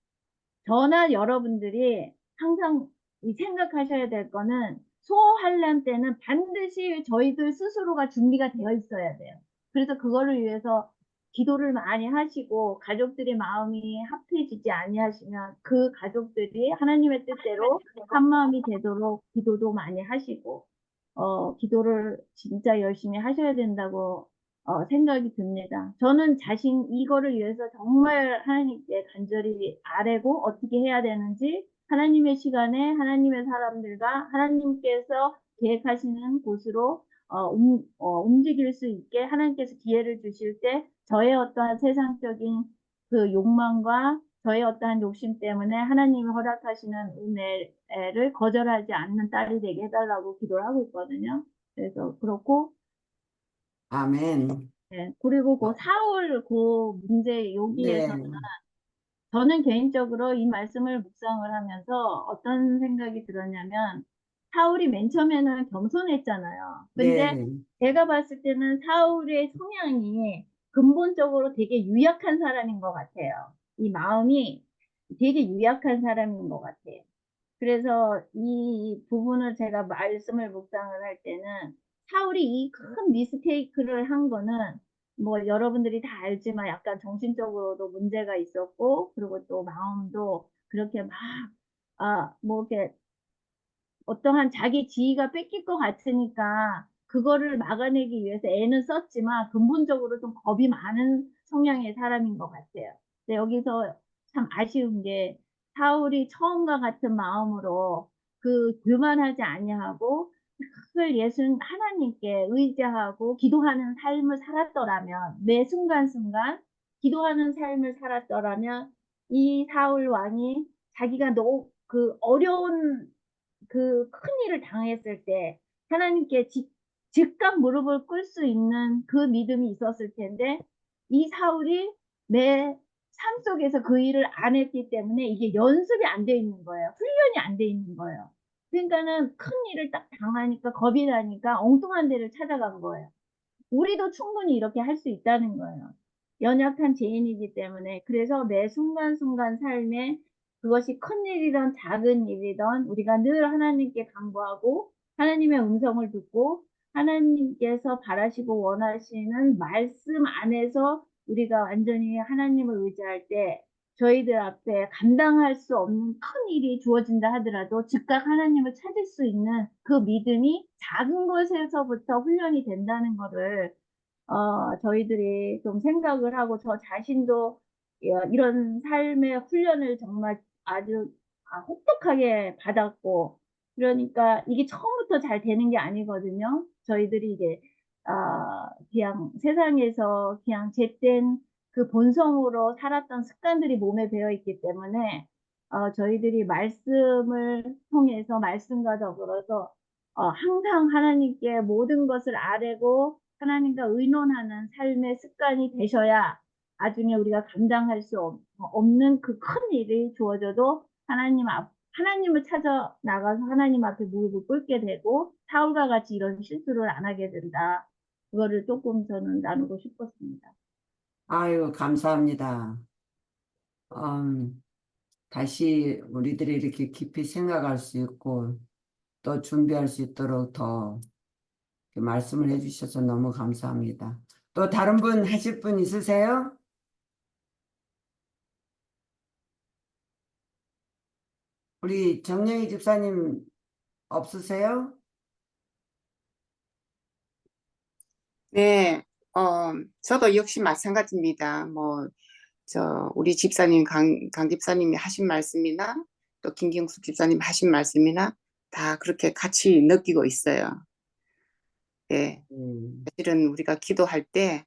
저나 여러분들이 항상 생각하셔야 될 거는 소환란 때는 반드시 저희들 스스로가 준비가 되어 있어야 돼요. 그래서 그거를 위해서 기도를 많이 하시고 가족들의 마음이 합해지지 아니하시면 그 가족들이 하나님의 뜻대로 한 마음이 되도록 기도도 많이 하시고 기도를 진짜 열심히 하셔야 된다고 생각이 듭니다. 저는 이거를 위해서 정말 하나님께 간절히 아뢰고 어떻게 해야 되는지 하나님의 시간에 하나님의 사람들과 하나님께서 계획하시는 곳으로 움직일 수 있게 하나님께서 기회를 주실 때 저의 어떠한 세상적인 그 욕망과 저의 어떠한 욕심 때문에 하나님이 허락하시는 은혜를 거절하지 않는 딸이 되게 해달라고 기도를 하고 있거든요. 그래서 그렇고 아멘. 네, 그리고 그 어, 사울 그 문제 여기에서 네, 저는 개인적으로 이 말씀을 묵상을 하면서 어떤 생각이 들었냐면 사울이 맨 처음에는 겸손했잖아요. 근데 네. 제가 봤을 때는 사울의 성향이 근본적으로 되게 유약한 사람인 것 같아요. 이 마음이 되게 유약한 사람인 것 같아요. 그래서 이 부분을 제가 말씀을 묵상을 할 때는 사울이 이 큰 미스테이크를 한 거는 뭐 여러분들이 다 알지만 약간 정신적으로도 문제가 있었고 그리고 또 마음도 그렇게 막 뭐 이렇게 어떠한 자기 지위가 뺏길 것 같으니까 그거를 막아내기 위해서 애는 썼지만 근본적으로 좀 겁이 많은 성향의 사람인 것 같아요. 근데 여기서 참 아쉬운 게 사울이 처음과 같은 마음으로 교만하지 아니하고 그 예수 하나님께 의지하고 기도하는 삶을 살았더라면 매 순간순간 기도하는 삶을 살았더라면 이 사울 왕이 자기가 너무 어려운 큰 일을 당했을 때 하나님께 즉각 무릎을 꿇을 수 있는 그 믿음이 있었을 텐데 이 사울이 내 삶 속에서 그 일을 안 했기 때문에 이게 연습이 안 돼 있는 거예요. 훈련이 안 돼 있는 거예요. 그러니까는 큰 일을 딱 당하니까 겁이 나니까 엉뚱한 데를 찾아간 거예요. 우리도 충분히 이렇게 할 수 있다는 거예요. 연약한 죄인이기 때문에. 그래서 매 순간순간 삶에 그것이 큰 일이든 작은 일이든 우리가 늘 하나님께 간구하고 하나님의 음성을 듣고 하나님께서 바라시고 원하시는 말씀 안에서 우리가 완전히 하나님을 의지할 때 저희들 앞에 감당할 수 없는 큰 일이 주어진다 하더라도 즉각 하나님을 찾을 수 있는 그 믿음이 작은 것에서부터 훈련이 된다는 거를 저희들이 좀 생각을 하고 저 자신도 이런 삶의 훈련을 정말 아주 혹독하게 받았고 그러니까 이게 처음부터 잘 되는 게 아니거든요. 저희들이 이제 그냥 세상에서 그냥 잿된 그 본성으로 살았던 습관들이 몸에 배어 있기 때문에 저희들이 말씀을 통해서 말씀과 더불어서 항상 하나님께 모든 것을 아뢰고 하나님과 의논하는 삶의 습관이 되셔야 나중에 우리가 감당할 수 없는 그 큰 일이 주어져도 하나님을 찾아 나가서 하나님 앞에 무릎을 꿇게 되고 사울과 같이 이런 실수를 안 하게 된다. 그거를 조금 저는 나누고 싶었습니다. 아유, 감사합니다. 음, 다시 우리들이 이렇게 깊이 생각할 수 있고 또 준비할 수 있도록 더 이렇게 말씀을 해주셔서 너무 감사합니다. 또 다른 분 하실 분 있으세요? 우리 정영희 집사님 없으세요? 네, 저도 역시 마찬가지입니다. 우리 집사님, 강 집사님이 하신 말씀이나, 또 김경숙 집사님 하신 말씀이나, 다 그렇게 같이 느끼고 있어요. 예, 사실은 우리가 기도할 때,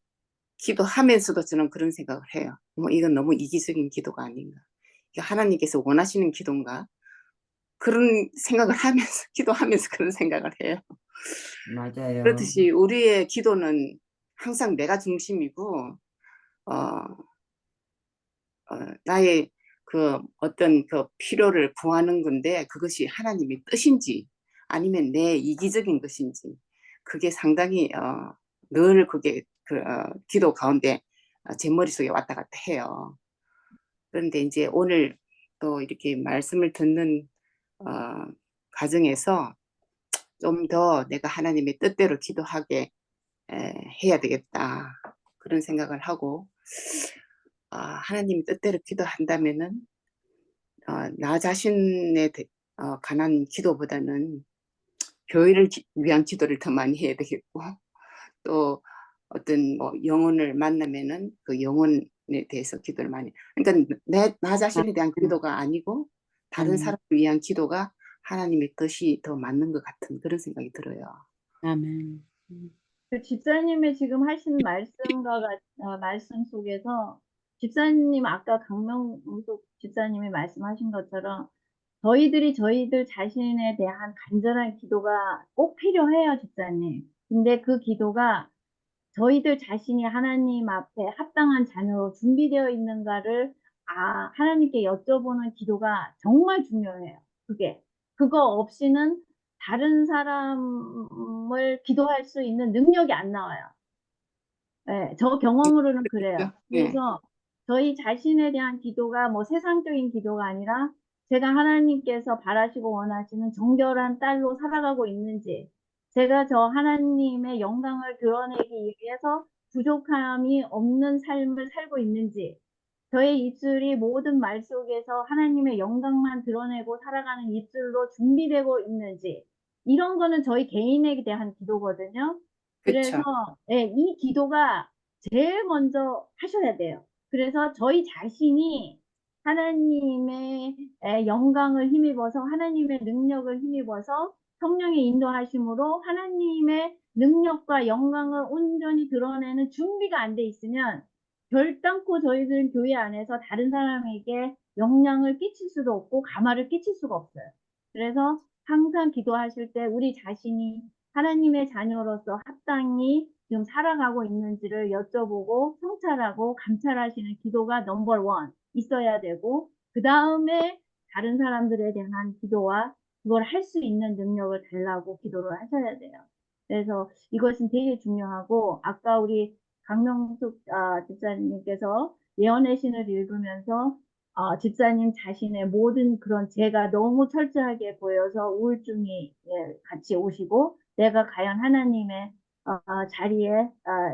기도하면서도 저는 그런 생각을 해요. 이건 너무 이기적인 기도가 아닌가. 이게 하나님께서 원하시는 기도인가? 그런 생각을 하면서, 기도하면서 그런 생각을 해요. 맞아요. 그렇듯이 우리의 기도는 항상 내가 중심이고, 어, 나의 그 어떤 그 필요를 구하는 건데 그것이 하나님의 뜻인지 아니면 내 이기적인 것인지 그게 상당히 늘 그게 기도 가운데 제 머릿속에 왔다 갔다 해요. 그런데 이제 오늘 또 이렇게 말씀을 듣는 어, 과정에서 좀 더 내가 하나님의 뜻대로 기도하게 해야 되겠다. 그런 생각을 하고 하나님 뜻대로 기도한다면은 나 자신에 관한 기도보다는 교회를 위한 기도를 더 많이 해야 되겠고 또 어떤 뭐 영혼을 만나면은 그 영혼에 대해서 기도를 많이 그러니까 나 자신에 대한 기도가 아니고 다른 아멘. 사람을 위한 기도가 하나님의 뜻이 더 맞는 것 같은 그런 생각이 들어요. 아멘. 그 집사님의 지금 하신 말씀 속에서 집사님 아까 강명숙 집사님이 말씀하신 것처럼 저희들 자신에 대한 간절한 기도가 꼭 필요해요, 집사님. 근데 그 기도가 저희들 자신이 하나님 앞에 합당한 자녀로 준비되어 있는가를 하나님께 여쭤보는 기도가 정말 중요해요. 그거 없이는 다른 사람을 기도할 수 있는 능력이 안 나와요. 네, 저 경험으로는 그래요. 네. 그래서 저희 자신에 대한 기도가 뭐 세상적인 기도가 아니라 제가 하나님께서 바라시고 원하시는 정결한 딸로 살아가고 있는지, 제가 저 하나님의 영광을 드러내기 위해서 부족함이 없는 삶을 살고 있는지, 저의 입술이 모든 말 속에서 하나님의 영광만 드러내고 살아가는 입술로 준비되고 있는지, 이런 거는 저희 개인에 대한 기도거든요. 그래서 그렇죠. 이 기도가 제일 먼저 하셔야 돼요. 그래서 저희 자신이 하나님의 영광을 힘입어서 하나님의 능력을 힘입어서 성령의 인도하심으로 하나님의 능력과 영광을 온전히 드러내는 준비가 안 돼 있으면 결단코 저희들은 교회 안에서 다른 사람에게 영향을 끼칠 수도 없고 가마를 끼칠 수가 없어요. 그래서 항상 기도하실 때 우리 자신이 하나님의 자녀로서 합당히 지금 살아가고 있는지를 여쭤보고 성찰하고 감찰하시는 기도가 넘버1 있어야 되고, 그 다음에 다른 사람들에 대한 기도와 그걸 할 수 있는 능력을 달라고 기도를 하셔야 돼요. 그래서 이것은 되게 중요하고, 아까 우리 강명숙 집사님께서 예언의 신을 읽으면서 집사님 자신의 모든 그런 죄가 너무 철저하게 보여서 우울증이 같이 오시고, 내가 과연 하나님의 자리에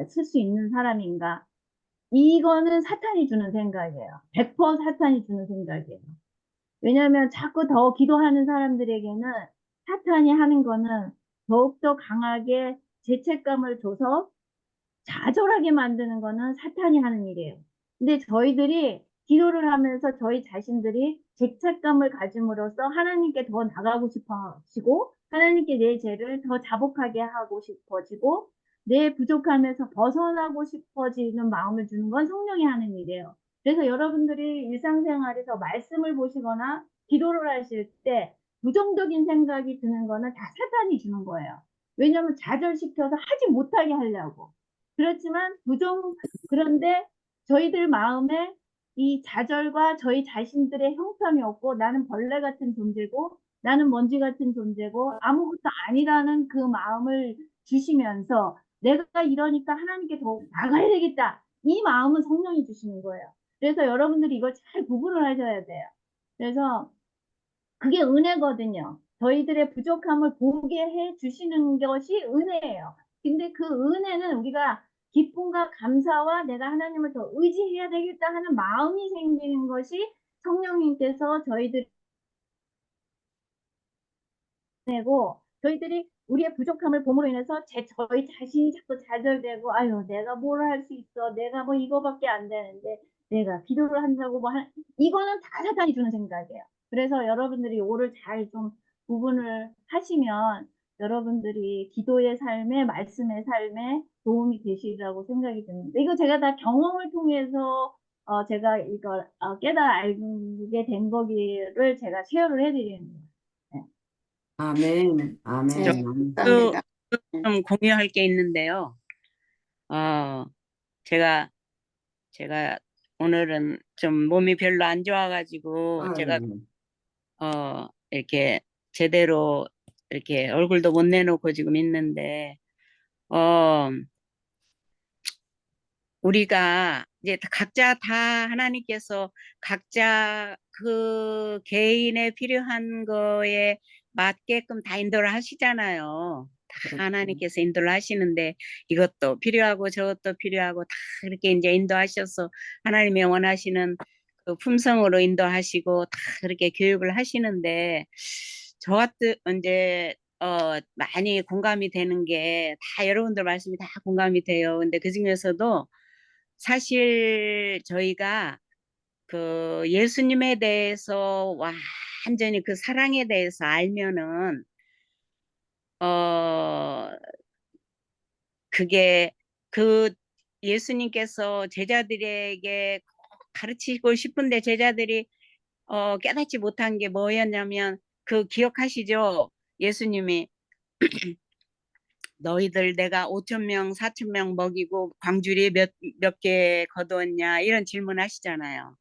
쓸 수 있는 사람인가? 이거는 사탄이 주는 생각이에요. 100% 사탄이 주는 생각이에요. 왜냐하면 자꾸 더 기도하는 사람들에게는 사탄이 하는 거는 더욱더 강하게 죄책감을 줘서 좌절하게 만드는 거는 사탄이 하는 일이에요. 근데 저희들이 기도를 하면서 저희 자신들이 죄책감을 가짐으로써 하나님께 더 나가고 싶어 하시고, 하나님께 내 죄를 더 자복하게 하고 싶어지고, 내 부족함에서 벗어나고 싶어지는 마음을 주는 건 성령이 하는 일이에요. 그래서 여러분들이 일상생활에서 말씀을 보시거나 기도를 하실 때 부정적인 생각이 드는 거는 다 사탄이 주는 거예요. 왜냐하면 좌절시켜서 하지 못하게 하려고. 그렇지만 그런데 저희들 마음에 이 좌절과 저희 자신들의 형편이 없고, 나는 벌레 같은 존재고 나는 먼지 같은 존재고 아무것도 아니라는 그 마음을 주시면서 내가 이러니까 하나님께 더 나가야 되겠다, 이 마음은 성령이 주시는 거예요. 그래서 여러분들이 이걸 잘 구분을 하셔야 돼요. 그래서 그게 은혜거든요. 저희들의 부족함을 보게 해 주시는 것이 은혜예요. 근데 그 은혜는 우리가 기쁨과 감사와 내가 하나님을 더 의지해야 되겠다 하는 마음이 생기는 것이 성령님께서 저희들 내고, 저희들이 우리의 부족함을 봄으로 인해서 저희 자신이 자꾸 좌절되고, 아유 내가 뭘 할 수 있어, 내가 뭐 이거밖에 안 되는데 내가 기도를 한다고 이거는 다 사탄이 주는 생각이에요. 그래서 여러분들이 이거를 잘 좀 구분을 하시면 여러분들이 기도의 삶에 말씀의 삶에 도움이 되시리라고 생각이 듭니다. 이거 제가 다 경험을 통해서 제가 이걸 깨달아 알게 된 거기를 제가 쉐어를 해드리는 거예요. 네. 아멘, 네, 아멘, 아멘. 감사합니다. 좀 공유할 게 있는데요. 제가 오늘은 좀 몸이 별로 안 좋아가지고 제가 아유, 이렇게 제대로 이렇게 얼굴도 못 내놓고 지금 있는데 어 우리가 이제 각자 다 하나님께서 각자 그 개인의 필요한 거에 맞게끔 다 인도를 하시잖아요. 다 그렇죠. 하나님께서 인도를 하시는데 이것도 필요하고 저것도 필요하고 다 그렇게 이제 인도하셔서 하나님이 원하시는 그 품성으로 인도하시고 다 그렇게 교육을 하시는데 저 같은 이제 많이 공감이 되는 게 다 여러분들 말씀이 다 공감이 돼요. 근데 그 중에서도 사실 저희가 그 예수님에 대해서 완전히 그 사랑에 대해서 알면은 어 그게 그 예수님께서 제자들에게 가르치고 싶은데 제자들이 깨닫지 못한 게 뭐였냐면 그 기억하시죠? 예수님이 너희들 내가 5,000명, 4,000명 먹이고 광주리에 몇 개 거두었냐 이런 질문 하시잖아요.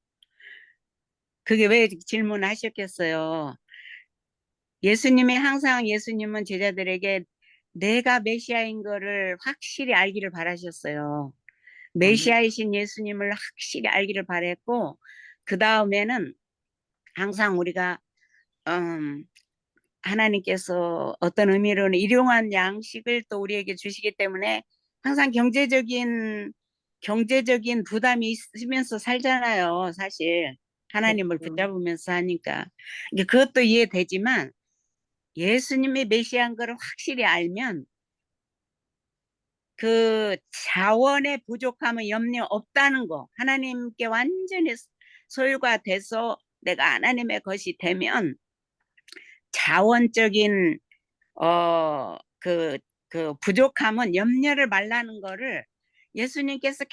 그게 왜 질문하셨겠어요? 예수님이 항상 예수님은 제자들에게 내가 메시아인 거를 확실히 알기를 바라셨어요. 아멘. 메시아이신 예수님을 확실히 알기를 바랬고 그 다음에는 항상 우리가 음, 하나님께서 어떤 의미로는 일용할 양식을 또 우리에게 주시기 때문에 항상 경제적인 부담이 있으면서 살잖아요. 사실 하나님을 그렇죠. 붙잡으면서 하니까 이게 그것도 이해되지만 예수님이 메시아인 거를 확실히 알면 그 자원의 부족함은 염려 없다는 거 하나님께 완전히 소유가 돼서 내가 하나님의 것이 되면 자원적인 그 부족함은 염려를 말라는 거를 예수님께서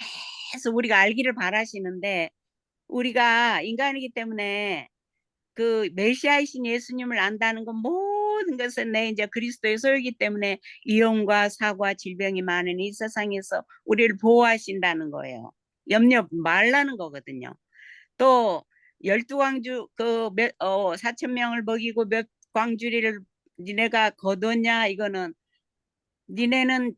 계속 우리가 알기를 바라시는데 우리가 인간이기 때문에 그 메시아이신 예수님을 안다는 건 모든 것은 내 이제 그리스도의 소유이기 때문에 이용과 사고와 질병이 많은 이 세상에서 우리를 보호하신다는 거예요. 염려 말라는 거거든요. 또 12광주 4,000명을 먹이고 몇 광주리를 니네가 거뒀냐 이거는 니네는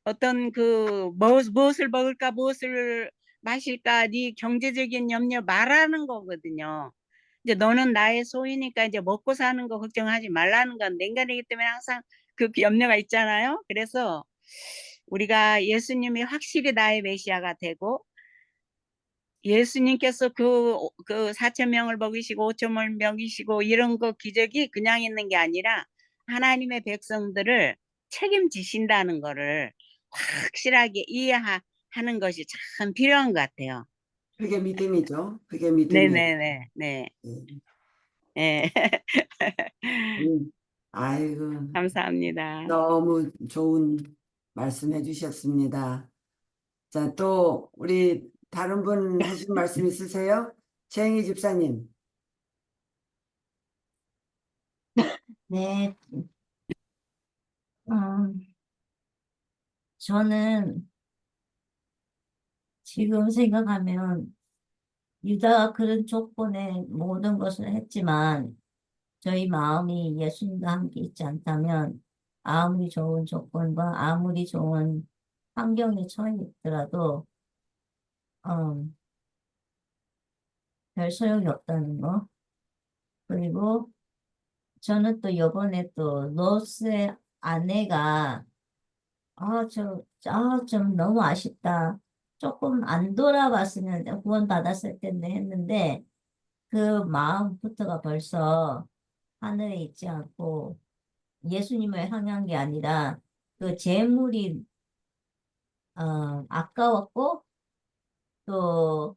어떤 그 무엇을 먹을까 무엇을 마실까 네 경제적인 염려 말하는 거거든요. 이제 너는 나의 소유니까 이제 먹고 사는 거 걱정하지 말라는 건 내 인간이기 때문에 항상 그 염려가 있잖아요. 그래서 우리가 예수님이 확실히 나의 메시아가 되고 예수님께서 그 4,000명을 먹이시고 5,000명을 먹이시고 이런 거 기적이 그냥 있는 게 아니라 하나님의 백성들을 책임지신다는 거를 확실하게 이해하는 것이 참 필요한 것 같아요. 그게 믿음이죠. 그게 믿음이에요. 네네네. 네. 네. 네. 아이고, 감사합니다. 너무 좋은 말씀 해주셨습니다. 자, 또, 우리 다른 분 하신 말씀 있으세요? 최영희 집사님. 네, 음, 저는 지금 생각하면 유다가 그런 조건에 모든 것을 했지만 저희 마음이 예수님과 함께 있지 않다면 아무리 좋은 조건과 아무리 좋은 환경에 처해 있더라도 음, 별 소용이 없다는 거. 그리고 저는 또 요번에 또 로스의 아내가 좀 너무 아쉽다. 조금 안 돌아봤으면 구원 받았을 텐데 했는데 그 마음부터가 벌써 하늘에 있지 않고 예수님을 향한 게 아니라 그 재물이 아까웠고 또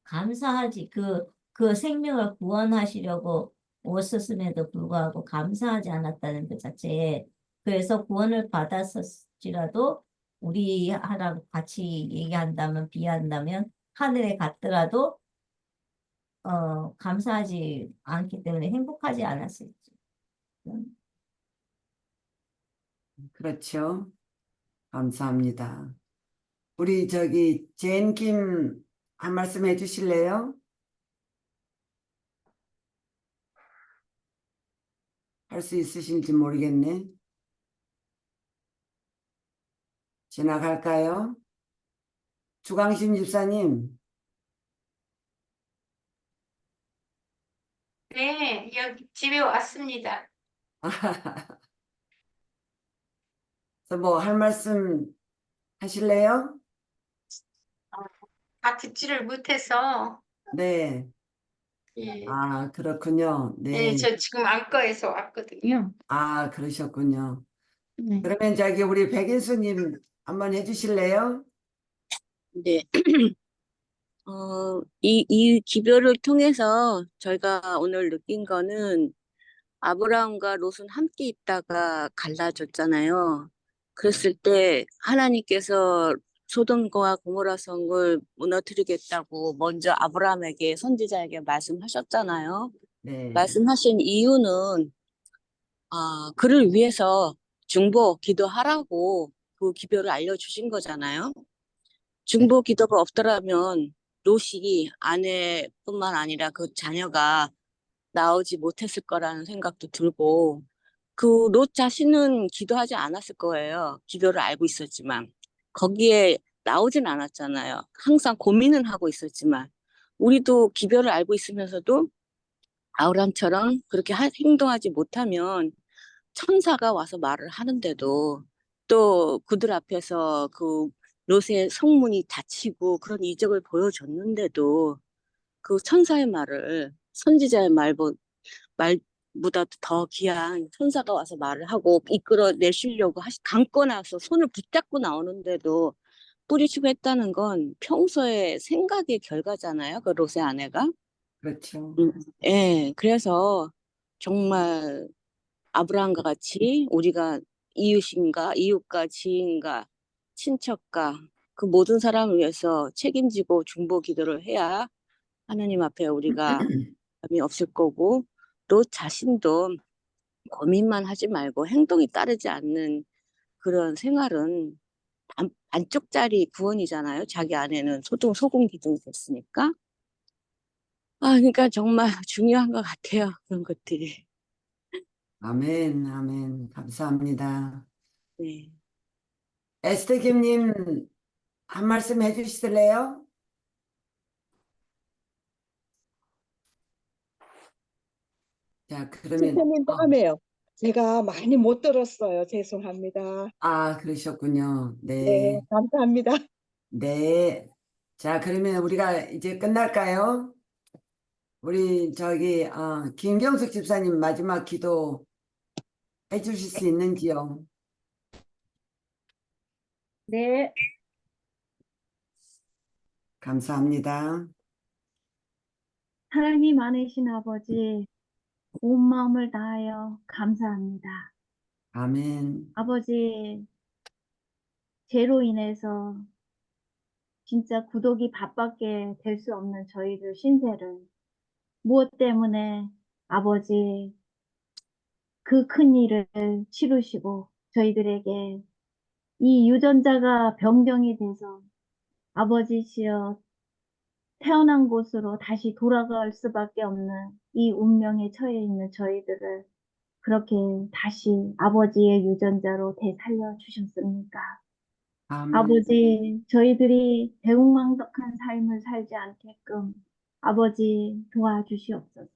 감사하지 그 생명을 구원하시려고 오셨음에도 불구하고 감사하지 않았다는 그 자체에 그래서 구원을 받았을지라도 우리하랑 같이 얘기한다면 비한다면 하늘에 갔더라도 감사하지 않기 때문에 행복하지 않았을지. 그렇죠. 감사합니다. 우리 저기 제인 김 한 말씀 해주실래요? 할 수 있으신지 모르겠네. 지나갈까요? 주광심 집사님. 네, 여기 집에 왔습니다. 그래서 뭐 할 말씀 하실래요? 다 듣지를 못해서, 네. 예, 아, 그렇군요. 예, 네. 저 지금 안과에서 왔거든요. 아, 그러셨군요. 네. 그러면 저기 우리 백인수님 한번 해주실래요? 네. 이 기별을 통해서 저희가 오늘 느낀 거는 아브라함과 롯은 함께 있다가 갈라졌잖아요. 그랬을 때 하나님께서 소돔과 고모라 성을 무너뜨리겠다고 먼저 아브라함에게 선지자에게 말씀하셨잖아요. 네. 말씀하신 이유는 그를 위해서 중보 기도하라고 그 기별을 알려주신 거잖아요. 네. 중보 기도가 없더라면 롯이 아내뿐만 아니라 그 자녀가 나오지 못했을 거라는 생각도 들고 그 롯 자신은 기도하지 않았을 거예요. 기도를 알고 있었지만 거기에 나오진 않았잖아요. 항상 고민은 하고 있었지만 우리도 기별을 알고 있으면서도 아브람처럼 그렇게 행동하지 못하면 천사가 와서 말을 하는데도 또 그들 앞에서 그 롯의 성문이 닫히고 그런 이적을 보여줬는데도 그 천사의 말을 선지자의 말보다 더 귀한 천사가 와서 말을 하고 이끌어내시려고 감고 나서 손을 붙잡고 나오는데도 뿌리치고 했다는 건 평소의 생각의 결과잖아요. 그 롯의 아내가. 그렇죠. 예, 그래서 정말 아브라함과 같이 우리가 이웃과 지인과 친척과 그 모든 사람을 위해서 책임지고 중보 기도를 해야 하나님 앞에 우리가 감이 없을 거고 또 자신도 고민만 하지 말고 행동이 따르지 않는 그런 생활은 반쪽짜리 구원이잖아요. 자기 안에는 소금 기둥이 됐으니까. 그러니까 정말 중요한 것 같아요. 그런 것들이. 아멘, 아멘. 감사합니다. 네. 에스테김님 한 말씀 해주실래요? 자, 그러면, 집사님 다음에요. 제가 많이 못 들었어요. 죄송합니다. 그러셨군요. 네, 네, 감사합니다. 네. 자, 그러면 우리가 이제 끝날까요? 우리 김경숙 집사님 마지막 기도 해주실 수 있는지요? 네, 감사합니다. 사랑이 많으신 아버지, 온 마음을 다하여 감사합니다. 아멘, 아버지, 죄로 인해서 진짜 구독이 밥밖에 될 수 없는 저희들 신세를 무엇 때문에 아버지 그 큰 일을 치르시고 저희들에게 이 유전자가 변경이 돼서 아버지시여 태어난 곳으로 다시 돌아갈 수밖에 없는 이 운명에 처해 있는 저희들을 그렇게 다시 아버지의 유전자로 되살려 주셨습니까? 아멘, 아버지, 저희들이 배웅망덕한 삶을 살지 않게끔 아버지 도와주시옵소서.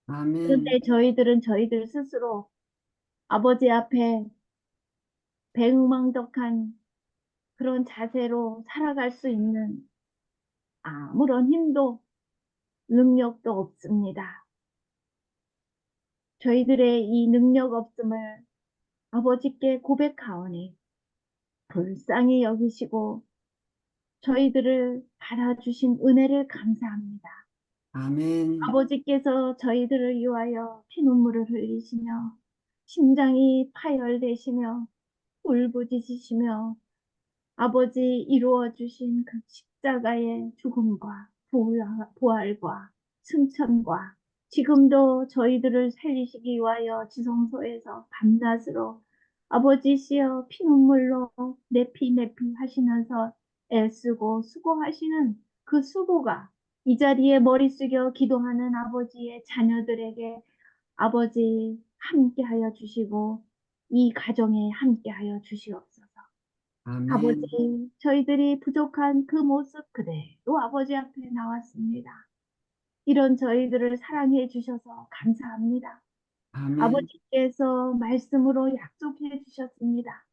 그런데 아멘, 저희들은 저희들 스스로 아버지 앞에 배웅망덕한 그런 자세로 살아갈 수 있는 아무런 힘도 능력도 없습니다. 저희들의 이 능력 없음을 아버지께 고백하오니 불쌍히 여기시고 저희들을 받아주신 은혜를 감사합니다. 아멘, 아버지께서 저희들을 위하여 피눈물을 흘리시며 심장이 파열되시며 울부짖으시며 아버지 이루어 주신 그 십자가의 죽음과 부활과 승천과 지금도 저희들을 살리시기 위하여 지성소에서 밤낮으로 아버지시여 피눈물로 내피 하시면서 애쓰고 수고하시는 그 수고가 이 자리에 머리 숙여 기도하는 아버지의 자녀들에게 아버지 함께하여 주시고 이 가정에 함께하여 주시옵소서. 아버지, 아멘. 저희들이 부족한 그 모습 그대로 아버지 앞에 나왔습니다. 이런 저희들을 사랑해 주셔서 감사합니다. 아멘. 아버지께서 말씀으로 약속해 주셨습니다.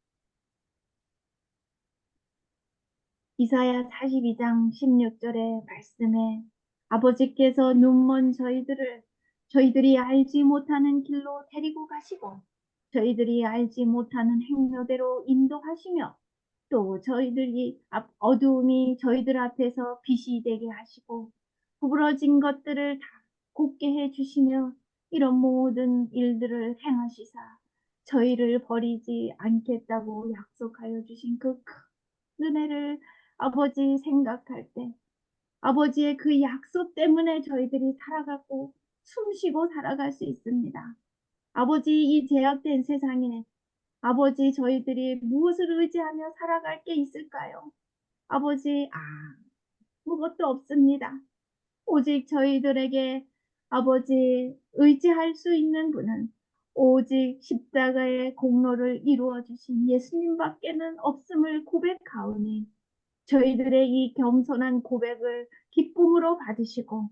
이사야 42장 16절의 말씀에 아버지께서 눈먼 저희들이 알지 못하는 길로 데리고 가시고 저희들이 알지 못하는 행로대로 인도하시며 또 저희들이 어두움이 저희들 앞에서 빛이 되게 하시고 구부러진 것들을 다 곱게 해 주시며 이런 모든 일들을 행하시사 저희를 버리지 않겠다고 약속하여 주신 그 큰 은혜를 아버지 생각할 때 아버지의 그 약속 때문에 저희들이 살아가고 숨쉬고 살아갈 수 있습니다. 아버지 이 제약된 세상에 아버지 저희들이 무엇을 의지하며 살아갈 게 있을까요? 아버지 아무것도 없습니다. 오직 저희들에게 아버지 의지할 수 있는 분은 오직 십자가의 공로를 이루어 주신 예수님밖에는 없음을 고백하오니 저희들의 이 겸손한 고백을 기쁨으로 받으시고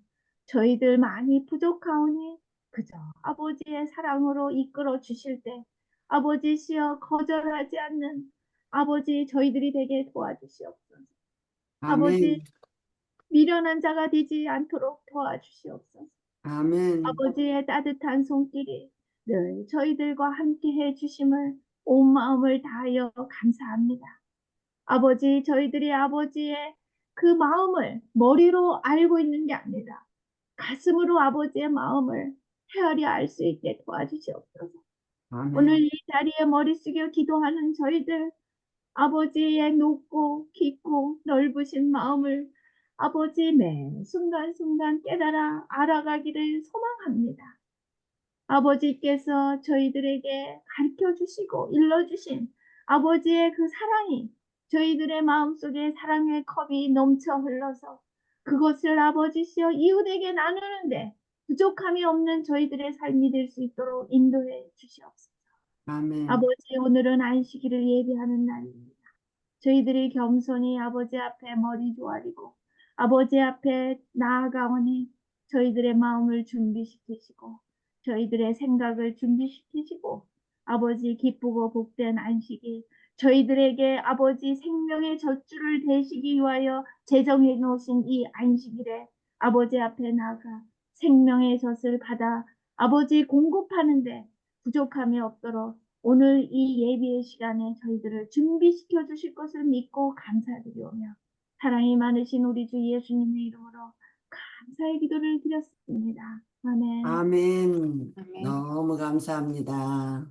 저희들 많이 부족하오니 그저 아버지의 사랑으로 이끌어 주실 때 아버지시여 거절하지 않는 아버지 저희들이 되게 도와주시옵소서. 아버지 아멘. 미련한 자가 되지 않도록 도와주시옵소서. 아멘. 아버지의 따뜻한 손길이 늘 저희들과 함께 해 주심을 온 마음을 다하여 감사합니다. 아버지, 저희들이 아버지의 그 마음을 머리로 알고 있는 게 아니라 가슴으로 아버지의 마음을 헤아려 알 수 있게 도와주시옵소서. 오늘 아멘. 이 자리에 머리 숙여 기도하는 저희들 아버지의 높고 깊고 넓으신 마음을 아버지 매 순간순간 깨달아 알아가기를 소망합니다. 아버지께서 저희들에게 가르쳐 주시고 일러 주신 아버지의 그 사랑이 저희들의 마음속에 사랑의 컵이 넘쳐 흘러서 그것을 아버지시여 이웃에게 나누는데 부족함이 없는 저희들의 삶이 될 수 있도록 인도해 주시옵소서. 아멘. 아버지 오늘은 안식일을 예비하는 날입니다. 저희들이 겸손히 아버지 앞에 머리 조아리고 아버지 앞에 나아가오니 저희들의 마음을 준비시키시고 저희들의 생각을 준비시키시고 아버지 기쁘고 복된 안식이 저희들에게 아버지 생명의 젖줄을 대시기 위하여 제정해 놓으신 이 안식일에 아버지 앞에 나가 생명의 젖을 받아 아버지 공급하는데 부족함이 없도록 오늘 이 예배의 시간에 저희들을 준비시켜 주실 것을 믿고 감사드리오며 사랑이 많으신 우리 주 예수님의 이름으로 감사의 기도를 드렸습니다. 아멘. 아멘. 아멘. 너무 감사합니다.